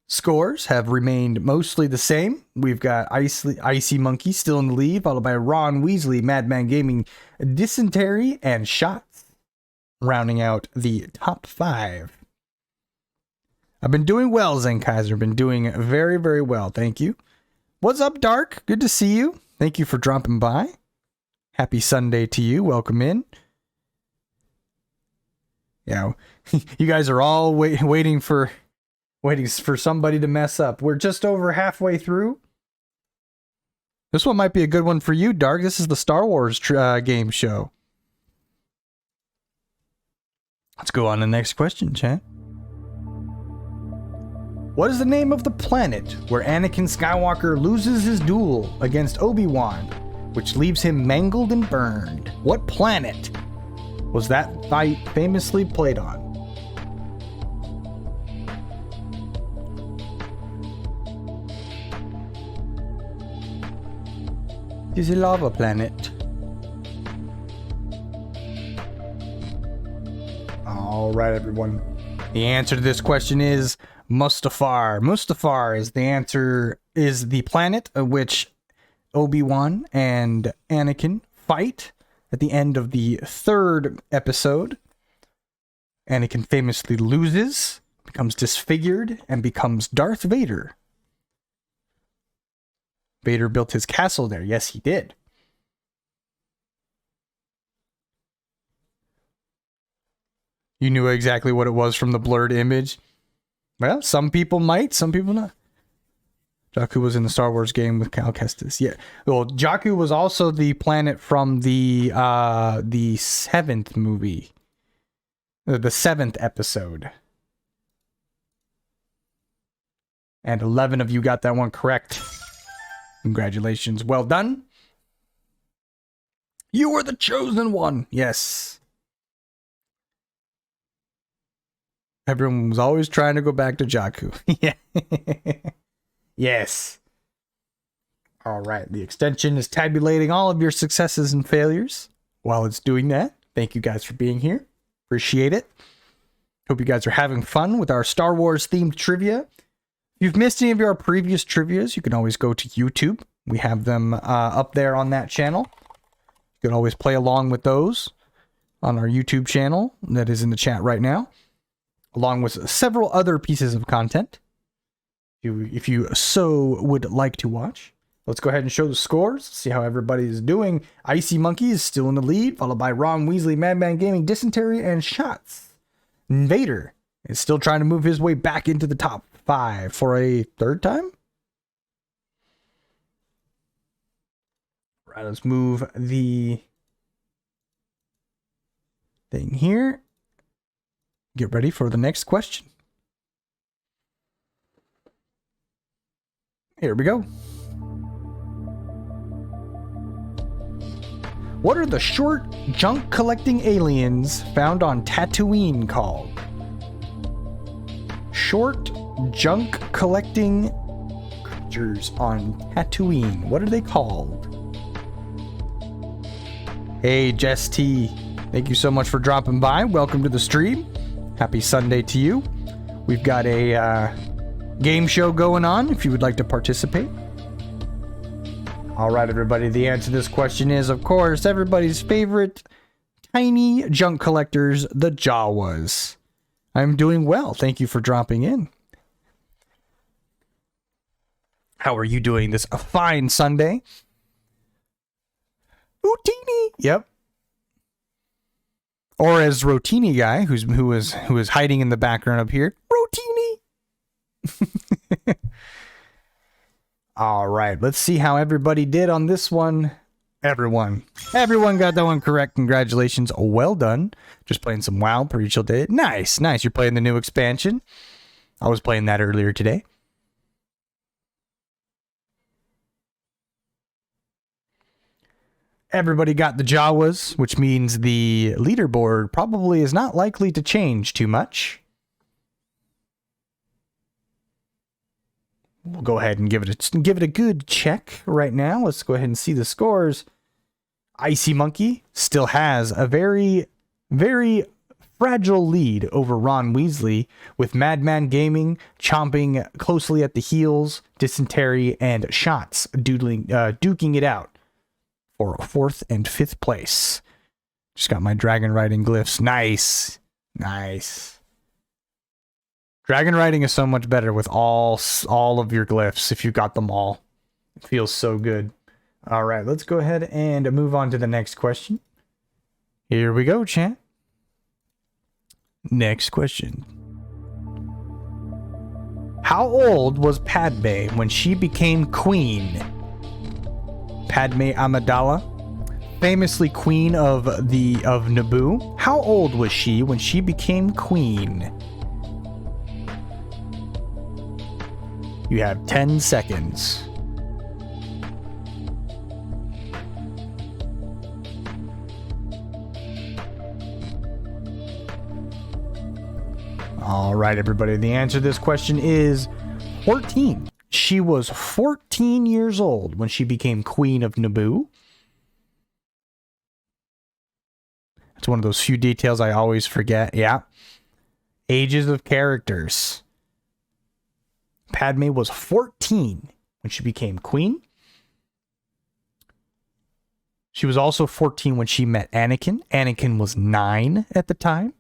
scores have remained mostly the same. We've got Icy Monkey still in the lead, followed by Ron Weasley, Madman Gaming, Dysentery, and Shots, rounding out the top 5. I've been doing well, Zen Kaiser. Been doing very, very well. Thank you. What's up, Dark? Good to see you. Thank you for dropping by. Happy Sunday to you. Welcome in. Yeah, you guys are all waiting for Waiting for somebody to mess up. We're just over halfway through. This one might be a good one for you, Dark. This is the Star Wars game show. Let's go on to the next question, chat. What is the name of the planet where Anakin Skywalker loses his duel against Obi-Wan, which leaves him mangled and burned? What planet was that fight famously played on? It is a lava planet. All right, everyone. The answer to this question is Mustafar. Mustafar is the answer, is the planet of which Obi-Wan and Anakin fight at the end of the 3rd episode. Anakin famously loses, becomes disfigured, and becomes Darth Vader. Vader built his castle there. Yes, he did. You knew exactly what it was from the blurred image? Well, some people might, some people not. Jakku was in the Star Wars game with Cal Kestis. Yeah. Well, Jakku was also the planet from the 7th movie. The 7th episode. And 11 of you got that one correct. Congratulations. Well done. You were the chosen one. Yes. Everyone was always trying to go back to Jakku. Yeah. Yes. All right. The extension is tabulating all of your successes and failures. While it's doing that, thank you guys for being here. Appreciate it. Hope you guys are having fun with our Star Wars themed trivia. If you've missed any of our previous trivias, you can always go to YouTube. We have them up there on that channel. You can always play along with those on our YouTube channel that is in the chat right now, along with several other pieces of content. If you so would like to watch. Let's go ahead and show the scores. See how everybody is doing. Icy Monkey is still in the lead, followed by Ron Weasley, Madman Gaming, Dysentery, and Shots. Vader is still trying to move his way back into the top 5 for a 3rd time. Right, let's move the thing here. Get ready for the next question. Here we go. What are the short junk collecting aliens found on Tatooine called? Short junk collecting creatures on Tatooine. What are they called? Hey, Jess T. Thank you so much for dropping by. Welcome to the stream. Happy Sunday to you. We've got a game show going on if you would like to participate. All right, everybody. The answer to this question is, of course, everybody's favorite tiny junk collectors, the Jawas. I'm doing well. Thank you for dropping in. How are you doing this a fine Sunday? Rotini. Yep. Or as Rotini guy, who is hiding in the background up here, Rotini. All right, let's see how everybody did on this one. Everyone got that one correct. Congratulations. Well done. Just playing some WoW per each day. Nice. You're playing the new expansion. I was playing that earlier today. Everybody got the Jawas, which means the leaderboard probably is not likely to change too much. We'll go ahead and give it a good check right now. Let's go ahead and see the scores. Icy Monkey still has a very, very fragile lead over Ron Weasley, with Madman Gaming chomping closely at the heels, Dysentery and Shots duking it out for 4th and 5th place. Just got my dragon riding glyphs. Nice. Dragon riding is so much better with all of your glyphs if you got them all. It feels so good. All right, let's go ahead and move on to the next question. Here we go, chat. Next question. How old was Padme when she became queen? Padme Amidala, famously queen of Naboo. How old was she when she became queen? You have 10 seconds. All right, everybody. The answer to this question is 14. She was 14 years old when she became queen of Naboo. It's one of those few details I always forget. Yeah. Ages of characters. Padme was 14 when she became queen. She was also 14 when she met Anakin. Anakin was 9 at the time.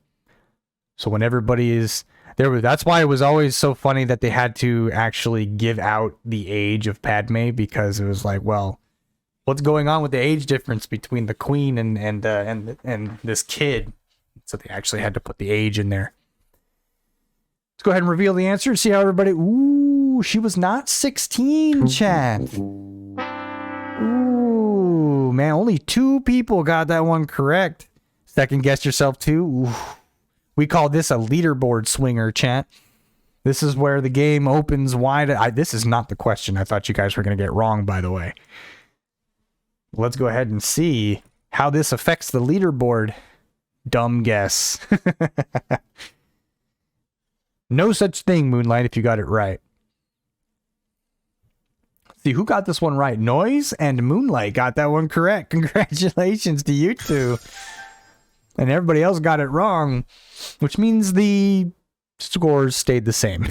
So when everybody is there, that's why it was always so funny that they had to actually give out the age of Padme, because it was like, well, what's going on with the age difference between the queen and this kid? So they actually had to put the age in there. Let's go ahead and reveal the answer and see how everybody. Ooh, she was not 16, chat. Ooh, man, only 2 people got that one correct. Second guess yourself too. Ooh. We call this a leaderboard swinger, chat. This is where the game opens wide. This is not the question I thought you guys were going to get wrong, by the way. Let's go ahead and see how this affects the leaderboard. Dumb guess. No such thing, Moonlight, if you got it right. See, who got this one right? Noise and Moonlight got that one correct. Congratulations to you two. And everybody else got it wrong, which means the scores stayed the same.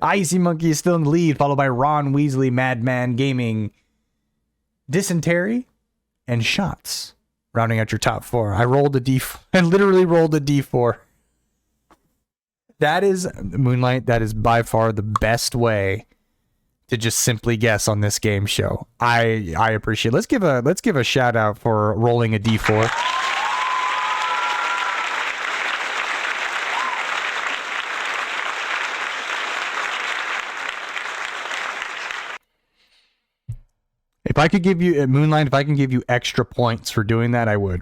Icy Monkey is still in the lead, followed by Ron Weasley, Madman Gaming, Dysentery, and Shots, rounding out your top 4. I rolled a D4. I literally rolled a D4. That is, Moonlight, that is by far the best way to just simply guess on this game show. I appreciate it. Let's give a shout out for rolling a D4. If I could give you Moonlight, if I can give you extra points for doing that, I would.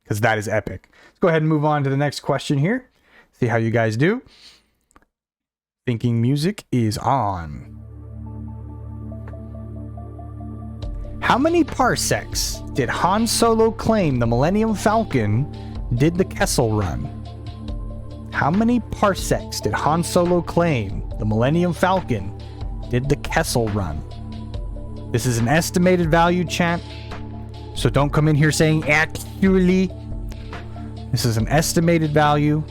Because that is epic. Let's go ahead and move on to the next question here. See how you guys do. Thinking music is on. How many parsecs did Han Solo claim the Millennium Falcon did the Kessel Run? How many parsecs did Han Solo claim the Millennium Falcon did the Kessel Run? This is an estimated value, chat. So don't come in here saying actually. This is an estimated value.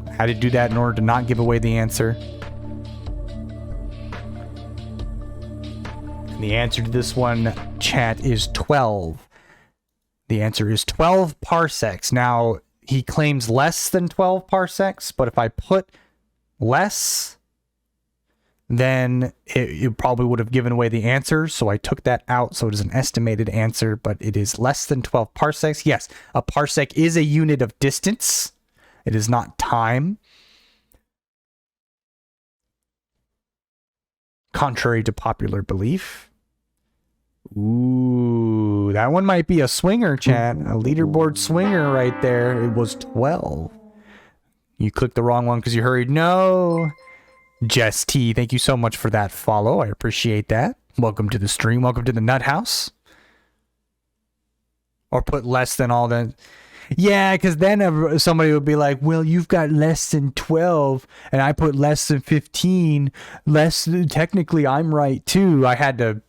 I had to do that in order to not give away the answer. And the answer to this one, chat, is 12. The answer is 12 parsecs. Now, he claims less than 12 parsecs, but if I put less, then it probably would have given away the answer. So I took that out. So it is an estimated answer, but it is less than 12 parsecs. Yes, a parsec is a unit of distance. It is not time. Contrary to popular belief. Ooh, that one might be a swinger, chat. A leaderboard swinger right there. It was 12. You clicked the wrong one because you hurried. No. Jess T, thank you so much for that follow. I appreciate that. Welcome to the stream. Welcome to the Nut House. Or put less than all that. Yeah, because then somebody would be like, well, you've got less than 12, and I put less than 15. Technically, I'm right, too. I had to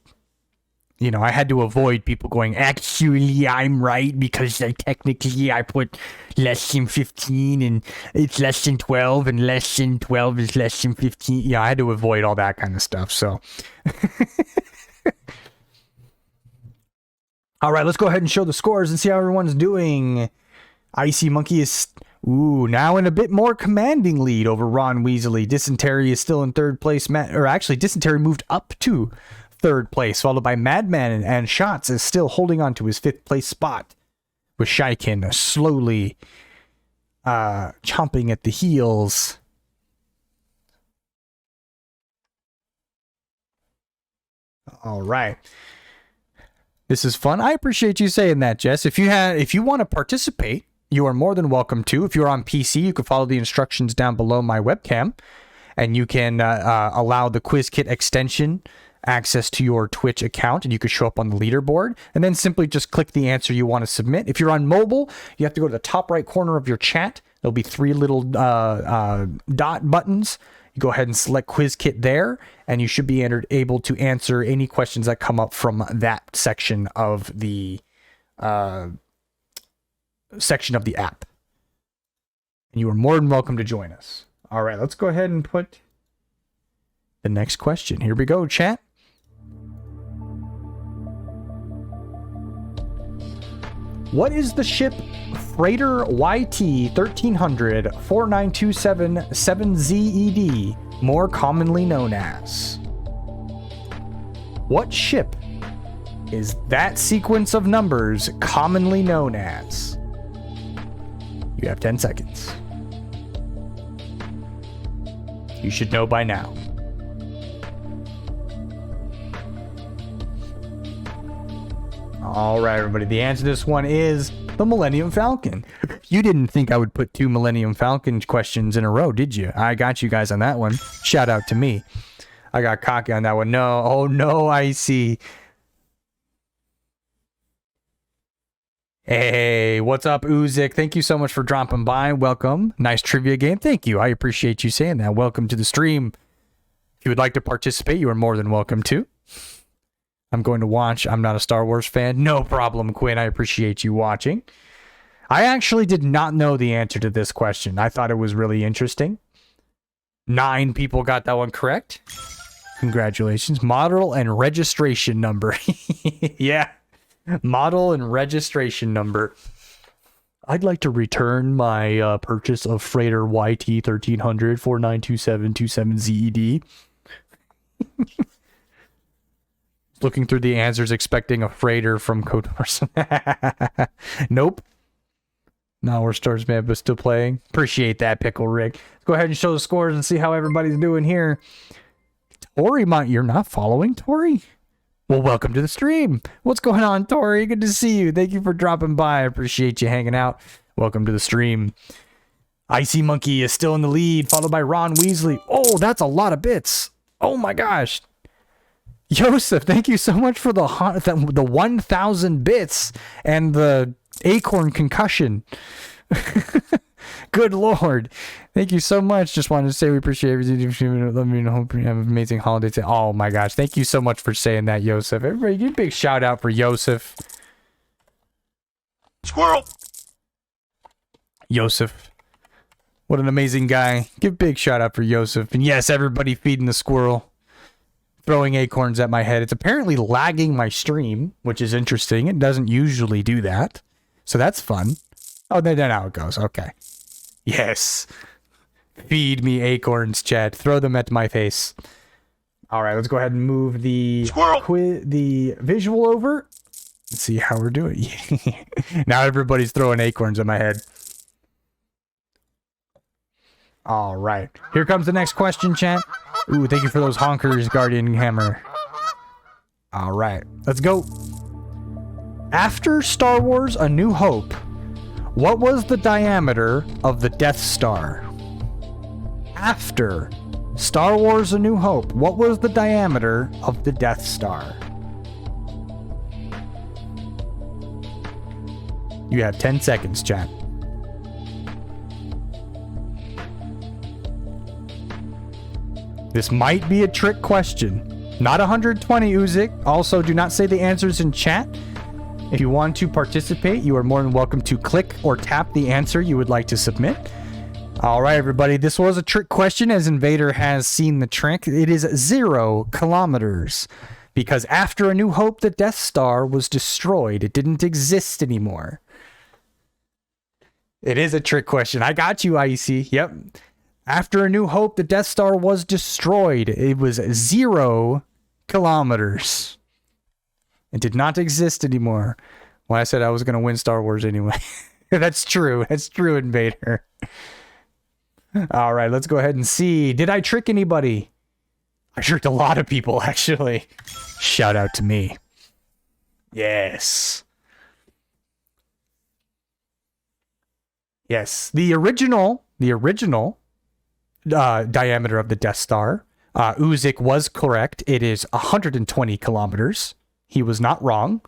avoid people going, actually, I'm right, because technically I put less than 15, and it's less than 12, and less than 12 is less than 15. Yeah, I had to avoid all that kind of stuff, so. All right, let's go ahead and show the scores and see how everyone's doing. Icy Monkey is now in a bit more commanding lead over Ron Weasley. Dysentery is still in third place. Dysentery moved up to third place, followed by Madman, and Shots is still holding on to his 5th place spot, with Shaikin slowly chomping at the heels. All right. This is fun. I appreciate you saying that, Jess. If you want to participate, you are more than welcome to. If you're on PC, you can follow the instructions down below my webcam, and you can allow the QuizKit extension access to your Twitch account, and you can show up on the leaderboard, and then simply just click the answer you want to submit. If you're on mobile, you have to go to the top right corner of your chat. There'll be 3 little dot buttons. You go ahead and select QuizKit there, and you should be able to answer any questions that come up from that section of the app. And you are more than welcome to join us. All right, let's go ahead and put the next question. Here we go, chat. What is the ship Freighter YT 1300 4927 7ZED more commonly known as? What ship is that sequence of numbers commonly known as? You have 10 seconds. You should know by now. All right, everybody. The answer to this one is the Millennium Falcon. You didn't think I would put 2 Millennium Falcon questions in a row, did you? I got you guys on that one. Shout out to me. I got cocky on that one. No. Oh, no, I see. Hey, what's up, Uzik? Thank you so much for dropping by. Welcome. Nice trivia game. Thank you. I appreciate you saying that. Welcome to the stream. If you would like to participate, you are more than welcome to. I'm going to watch. I'm not a Star Wars fan. No problem, Quinn. I appreciate you watching. I actually did not know the answer to this question. I thought it was really interesting. 9 people got that one correct. Congratulations. Model and registration number. Yeah. Model and registration number. I'd like to return my purchase of Freighter YT 1300 4927 27ZED. Looking through the answers, expecting a freighter from KOTOR. Nope. No, we're Stars Man, but still playing. Appreciate that, Pickle Rick. Let's go ahead and show the scores and see how everybody's doing here. Tori, you're not following, Tori? Well, welcome to the stream. What's going on, Tori? Good to see you. Thank you for dropping by. I appreciate you hanging out. Welcome to the stream. Icy Monkey is still in the lead, followed by Ron Weasley. Oh, that's a lot of bits. Oh my gosh. Joseph, thank you so much for the 1,000 bits and the acorn concussion. Good Lord. Thank you so much. Just wanted to say we appreciate everything. Let me know. Hope you have an amazing holiday. Oh my gosh. Thank you so much for saying that, Joseph. Everybody give a big shout out for Joseph. Squirrel. Joseph. What an amazing guy. Give a big shout out for Joseph. And yes, everybody feeding the squirrel. Throwing acorns at my head. It's apparently lagging my stream, which is interesting. It doesn't usually do that. So that's fun. Oh, then now it goes. Okay. Yes. Feed me acorns, chat. Throw them at my face. All right, let's go ahead and move the the visual over. Let's see how we're doing. Now everybody's throwing acorns at my head. All right. Here comes the next question, chat. Ooh, thank you for those honkers, Guardian Hammer. All right, let's go. After Star Wars A New Hope, what was the diameter of the Death Star? After Star Wars A New Hope, what was the diameter of the Death Star? You have 10 seconds, chat. This might be a trick question. Not 120, Uzik. Also, do not say the answers in chat. If you want to participate, you are more than welcome to click or tap the answer you would like to submit. All right, everybody. This was a trick question, as Invader has seen the trick. It is 0 kilometers. Because after A New Hope, the Death Star was destroyed. It didn't exist anymore. It is a trick question. I got you, IEC. Yep. After A New Hope, the Death Star was destroyed. It was 0 kilometers. It did not exist anymore. Well, I said I was going to win Star Wars anyway. That's true. That's true, Invader. All right, let's go ahead and see. Did I trick anybody? I tricked a lot of people, actually. Shout out to me. Yes. Yes, the original diameter of the Death Star, Uzik was correct. It is 120 kilometers. He was not wrong,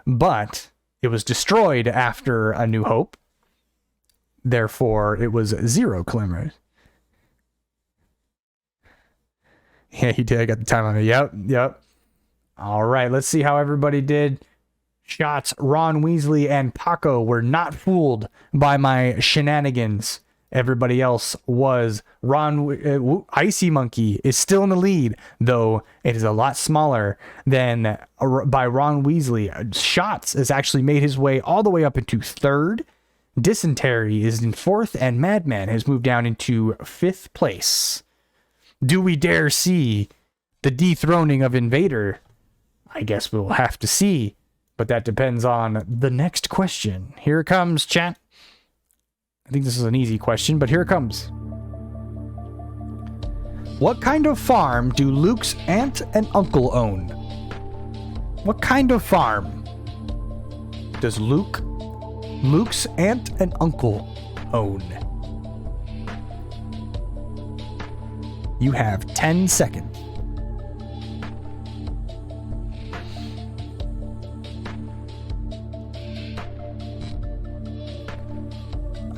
but it was destroyed after A New Hope. Therefore, it was 0 kilometers. Yeah, he did. I got the time on it. Yep. All right, let's see how everybody did. Shots, Ron Weasley and Paco were not fooled by my shenanigans. Everybody else was. Icy Monkey is still in the lead, though it is a lot smaller than by Ron Weasley. Shots has actually made his way all the way up into 3rd. Dysentery is in 4th, and Madman has moved down into 5th place. Do we dare see the dethroning of Invader? I guess we'll have to see. But that depends on the next question. Here it comes, chat. I think this is an easy question, but here it comes. What kind of farm do Luke's aunt and uncle own? What kind of farm does Luke's aunt and uncle own? You have 10 seconds.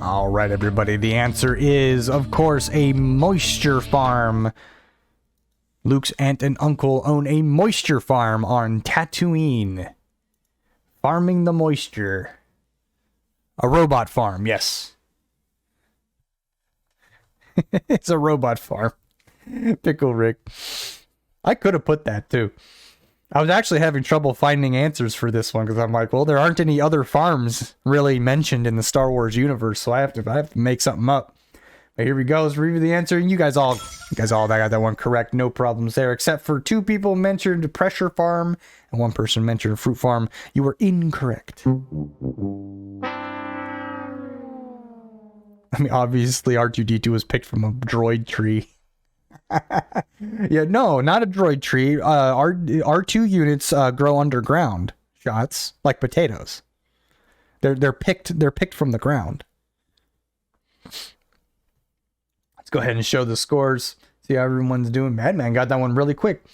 All right, everybody. The answer is, of course, a moisture farm. Luke's aunt and uncle own a moisture farm on Tatooine. Farming the moisture. A robot farm, yes. It's a robot farm. Pickle Rick. I could have put that, too. I was actually having trouble finding answers for this one because I'm like, well, there aren't any other farms really mentioned in the Star Wars universe, so I have to make something up. But here we go. Let's review the answer, and you guys all got that one correct. No problems there, except for 2 people mentioned pressure farm and 1 person mentioned fruit farm. You were incorrect. I mean, obviously R2-D2 was picked from a droid tree. Yeah, no, not a droid tree. R2 units grow underground. Shots like potatoes. They're picked from the ground. Let's go ahead and show the scores. See how everyone's doing. Madman got that one really quick.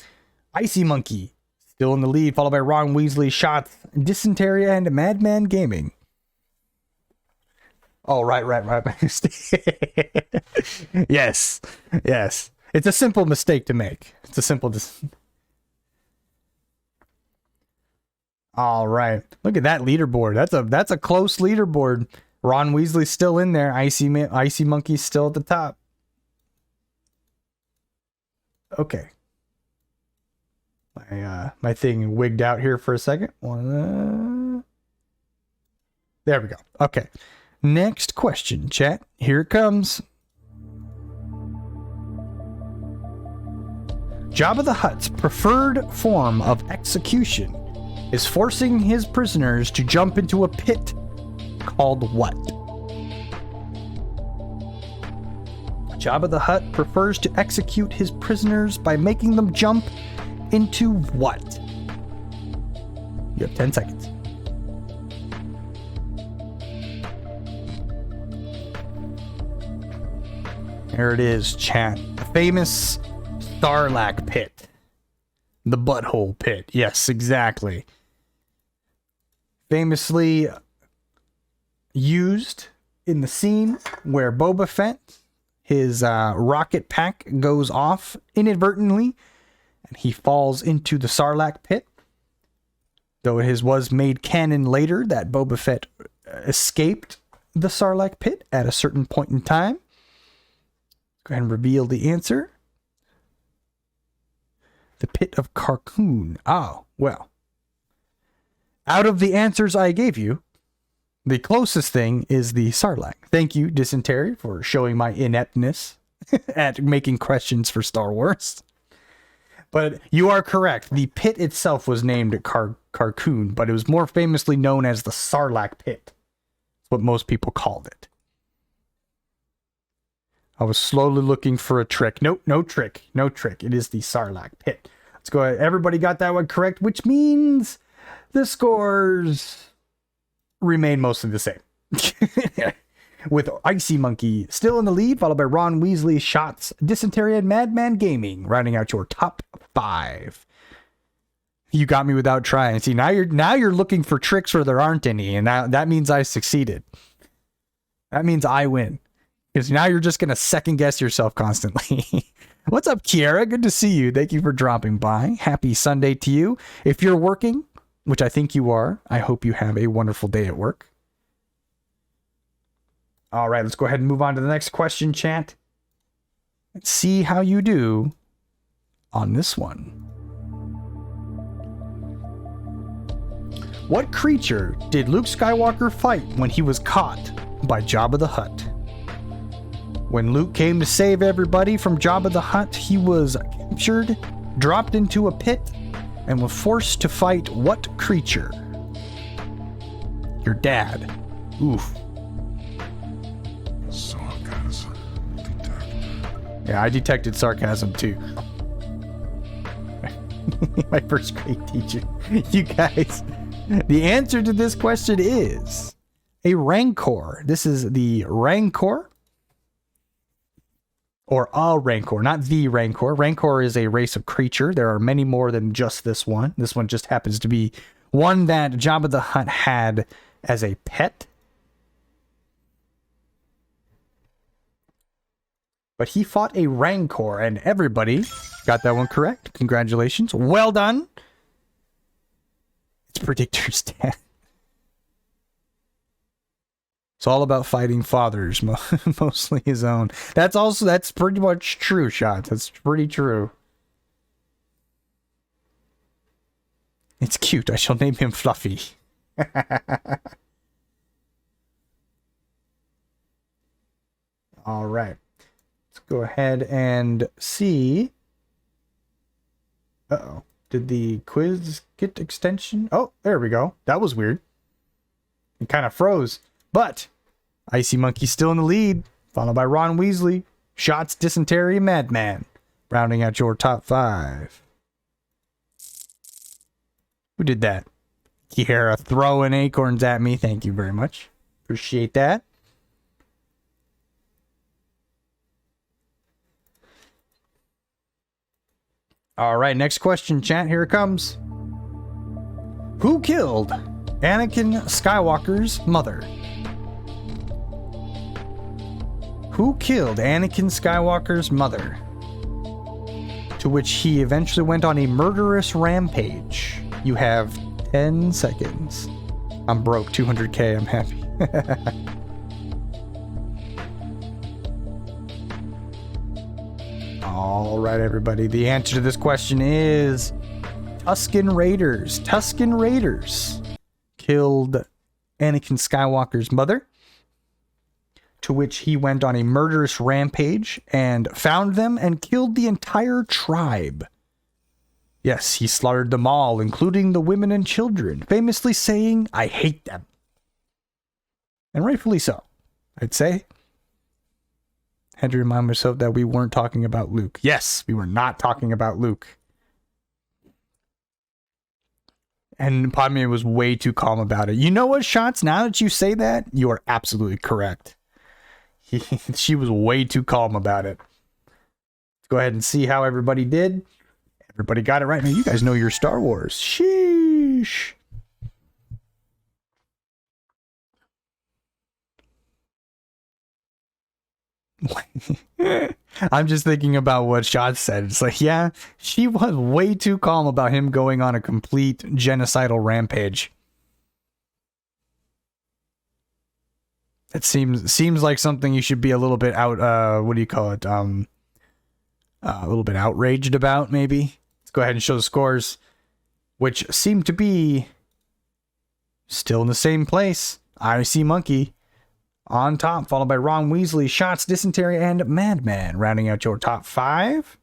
Icy Monkey still in the lead, followed by Ron Weasley, Shots, Dysentery, and Madman Gaming. Oh, right. Yes. It's a simple mistake to make. All right. Look at that leaderboard. That's a close leaderboard. Ron Weasley's still in there. Icy Monkey's still at the top. Okay. My thing wigged out here for a second. There we go. Okay. Next question, chat. Here it comes. Jabba the Hutt's preferred form of execution is forcing his prisoners to jump into a pit called what? Jabba the Hutt prefers to execute his prisoners by making them jump into what? You have 10 seconds. There it is, chat. The famous Sarlacc pit. The butthole pit. Yes, exactly. Famously used in the scene where Boba Fett, his rocket pack goes off inadvertently and he falls into the Sarlacc pit. Though it was made canon later that Boba Fett escaped the Sarlacc pit at a certain point in time. Go ahead and reveal the answer. The Pit of Carkoon. Oh, well. Out of the answers I gave you, the closest thing is the Sarlacc. Thank you, Dysentery, for showing my ineptness at making questions for Star Wars. But you are correct. The pit itself was named Carkoon, but it was more famously known as the Sarlacc pit. That's what most people called it. I was slowly looking for a trick. Nope, no trick. No trick. It is the Sarlacc pit. Let's go ahead. Everybody got that one correct, which means the scores remain mostly the same. With Icy Monkey still in the lead, followed by Ron Weasley, Shots, Dysentery, and Madman Gaming, rounding out your top 5. You got me without trying. See, now you're looking for tricks where there aren't any, and that means I succeeded. That means I win. Because now you're just gonna second guess yourself constantly. What's up, Kiara? Good to see you. Thank you for dropping by. Happy Sunday to you. If you're working, which I think you are, I hope you have a wonderful day at work. All right, let's go ahead and move on to the next question, chat. Let's see how you do on this one. What creature did Luke Skywalker fight when he was caught by Jabba the Hutt? When Luke came to save everybody from Jabba the Hutt, he was captured, dropped into a pit, and was forced to fight what creature? Your dad. Oof. Sarcasm detected. Yeah, I detected sarcasm too. My first grade teacher. You guys, the answer to this question is a Rancor. This is the Rancor. Or a Rancor, not the Rancor. Rancor is a race of creature. There are many more than just this one. This one just happens to be one that Jabba the Hutt had as a pet. But he fought a Rancor, and everybody got that one correct. Congratulations. Well done. It's Predictor's dad. It's all about fighting fathers, mostly his own. That's pretty much true, Shot. That's pretty true. It's cute. I shall name him Fluffy. All right. Let's go ahead and see. Uh-oh. Did the quiz get extension? Oh, there we go. That was weird. It kind of froze. But Icy Monkey still in the lead, followed by Ron Weasley, Shots, Dysentery, and Madman, rounding out your top 5. Who did that? Kiara throwing acorns at me. Thank you very much. Appreciate that. All right, next question, chat. Here it comes. Who killed Anakin Skywalker's mother? Who killed Anakin Skywalker's mother? To which he eventually went on a murderous rampage. You have 10 seconds. I'm broke. 200K. I'm happy. All right, everybody. The answer to this question is Tusken Raiders. Tusken Raiders killed Anakin Skywalker's mother, to which he went on a murderous rampage and found them and killed the entire tribe. Yes, he slaughtered them all, including the women and children, famously saying, "I hate them." And rightfully so, I'd say. Had to remind myself that we weren't talking about Luke. Yes, we were not talking about Luke. And Padme was way too calm about it. You know what, Shots? Now that you say that, you are absolutely correct. She was way too calm about it. Let's go ahead and see how everybody did. Everybody got it right. Now, you guys know your Star Wars. Sheesh. I'm just thinking about what Shot said. It's like, yeah, she was way too calm about him going on a complete genocidal rampage. It seems like something you should be a little bit what do you call it? A little bit outraged about, maybe. Let's go ahead and show the scores, which seem to be still in the same place. Icy Monkey on top, followed by Ron Weasley, Shots, Dysentery, and Madman, rounding out your top 5.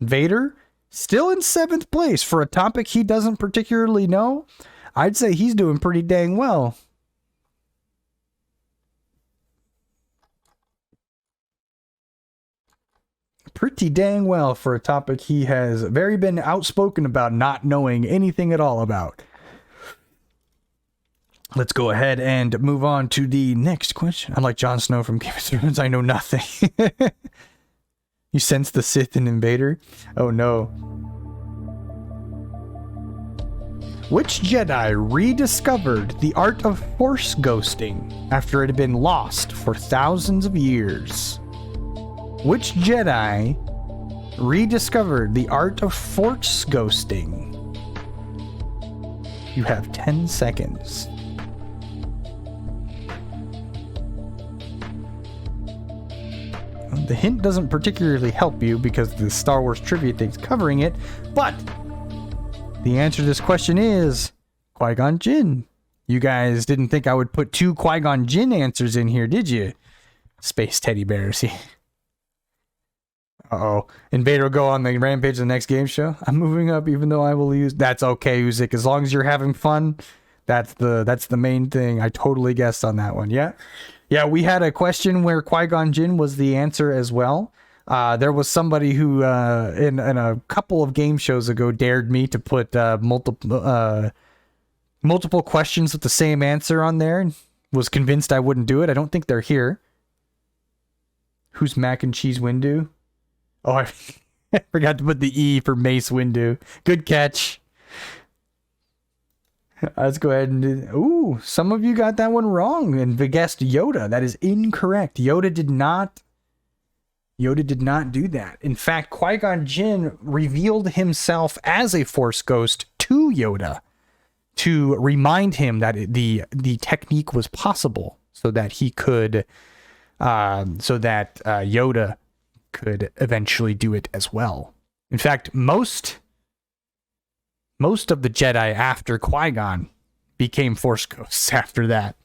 Vader still in 7th place for a topic he doesn't particularly know. I'd say he's doing pretty dang well. pretty dang well for a topic he has very been outspoken about not knowing anything at all about. Let's go ahead and move on to the next question. I'm like Jon Snow from Game of Thrones. I know nothing. You sense the Sith and Invader? Oh no. Which Jedi rediscovered the art of Force ghosting after it had been lost for thousands of years? Which Jedi rediscovered the art of Force ghosting? You have 10 seconds. The hint doesn't particularly help you because the Star Wars trivia thing's covering it, but the answer to this question is Qui-Gon Jinn. You guys didn't think I would put 2 Qui-Gon Jinn answers in here, did you? Space teddy bears. Uh-oh. Invader will go on the rampage of the next game show. I'm moving up even though I will use... That's okay, Uzik. As long as you're having fun, that's the main thing. I totally guessed on that one, yeah? Yeah, we had a question where Qui-Gon Jinn was the answer as well. There was somebody who, in a couple of game shows ago, dared me to put multiple questions with the same answer on there, and was convinced I wouldn't do it. I don't think they're here. Who's Mac and Cheese Windu? Oh, I forgot to put the E for Mace Windu. Good catch. Let's go ahead and do... Ooh, some of you got that one wrong and guessed Yoda. That is incorrect. Yoda did not do that. In fact, Qui-Gon Jinn revealed himself as a Force ghost to Yoda to remind him that the technique was possible, so that he could, Yoda could eventually do it as well. In fact, most of the Jedi after Qui-Gon became Force ghosts after that.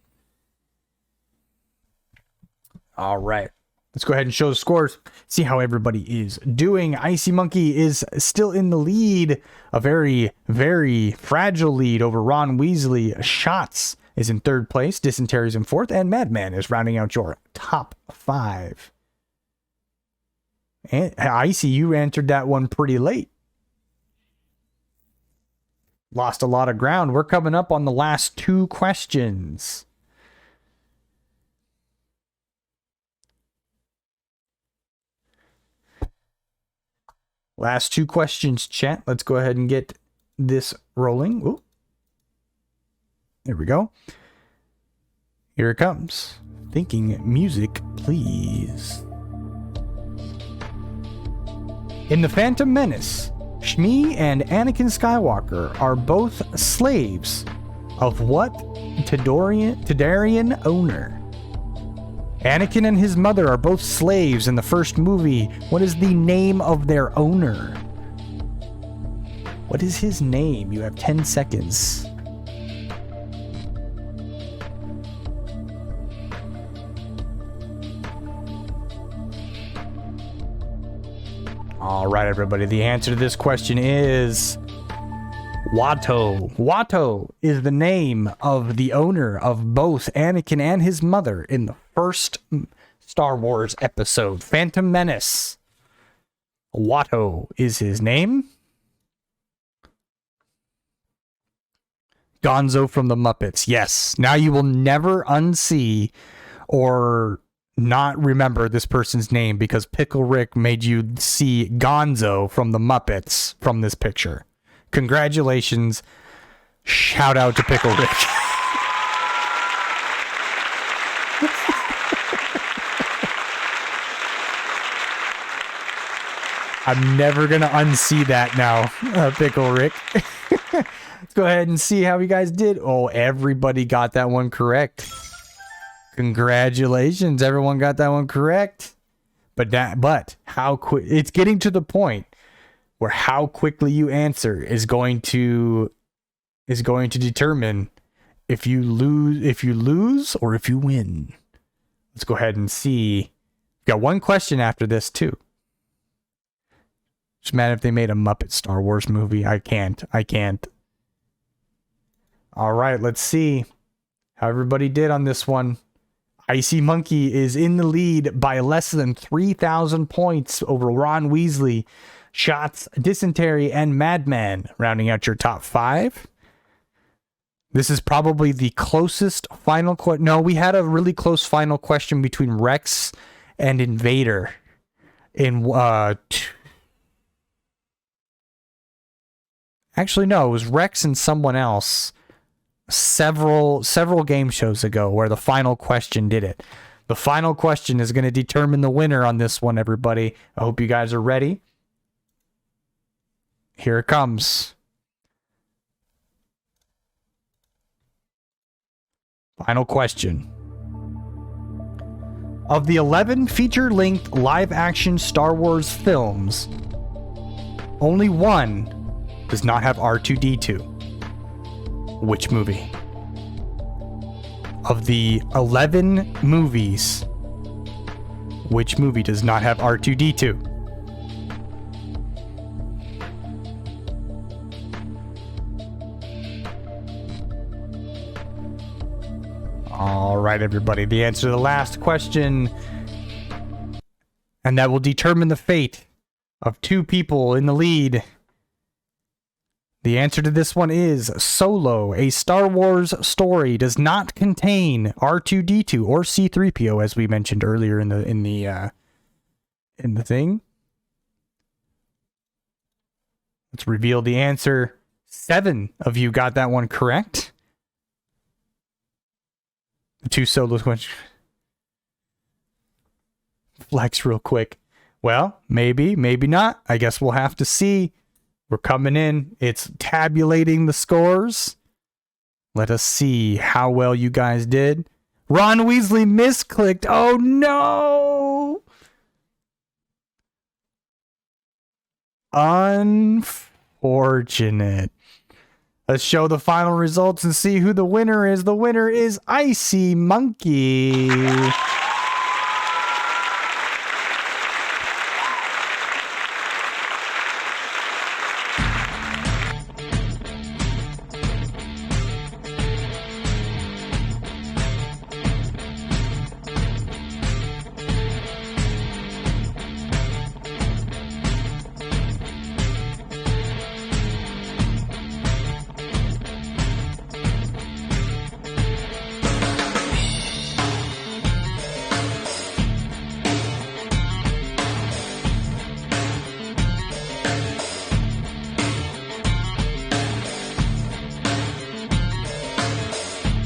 All right. Let's go ahead and show the scores. See how everybody is doing. Icy Monkey is still in the lead. A very, very fragile lead over Ron Weasley. Shots is in 3rd place. Dysentery is in 4th. And Madman is rounding out your top 5. And Icy, you answered that one pretty late. Lost a lot of ground. We're coming up on the last 2 questions. Last 2 questions, chat. Let's go ahead and get this rolling. Ooh. There we go. Here it comes. Thinking music, please. In The Phantom Menace, Shmi and Anakin Skywalker are both slaves of what Tadarian owner? Anakin and his mother are both slaves in the first movie. What is the name of their owner? What is his name? You have 10 seconds. All right, everybody. The answer to this question is Watto. Watto is the name of the owner of both Anakin and his mother in the first Star Wars episode, Phantom Menace. Watto is his name. Gonzo from the Muppets. Yes. Now you will never unsee or not remember this person's name because Pickle Rick made you see Gonzo from the Muppets from this picture. Congratulations. Shout out to Pickle Rick. I'm never going to unsee that now, Pickle Rick. Let's go ahead and see how you guys did. Oh, everybody got that one correct. Congratulations. Everyone got that one correct. But how quick, it's getting to the point where how quickly you answer is going to determine if you lose or if you win. Let's go ahead and see. Got one question after this too. Just mad if they made a Muppet Star Wars movie. I can't. All right, let's see how everybody did on this one. Icy Monkey is in the lead by less than 3,000 points over Ron Weasley, Shots, Dysentery, and Madman, rounding out your top 5. This is probably the closest final question. No, we had a really close final question between Rex and Invader actually, no, it was Rex and someone else several game shows ago where the final question did it. The final question is going to determine the winner on this one, everybody. I hope you guys are ready. Here it comes. Final question. Of the 11 feature-length live-action Star Wars films, only one does not have R2-D2. Which movie? Of the 11 movies, which movie does not have R2-D2? All right, everybody. The answer to the last question, and that will determine the fate of 2 people in the lead. The answer to this one is Solo, a Star Wars story, does not contain R2-D2 or C-3PO, as we mentioned earlier in the thing. Let's reveal the answer. 7 of you got that one correct. The 2 Solo questions. Flex real quick. Well, maybe, maybe not. I guess we'll have to see. We're coming in. It's tabulating the scores. Let us see how well you guys did. Ron Weasley misclicked. Oh no! Unfortunate. Let's show the final results and see who the winner is. The winner is Icy Monkey.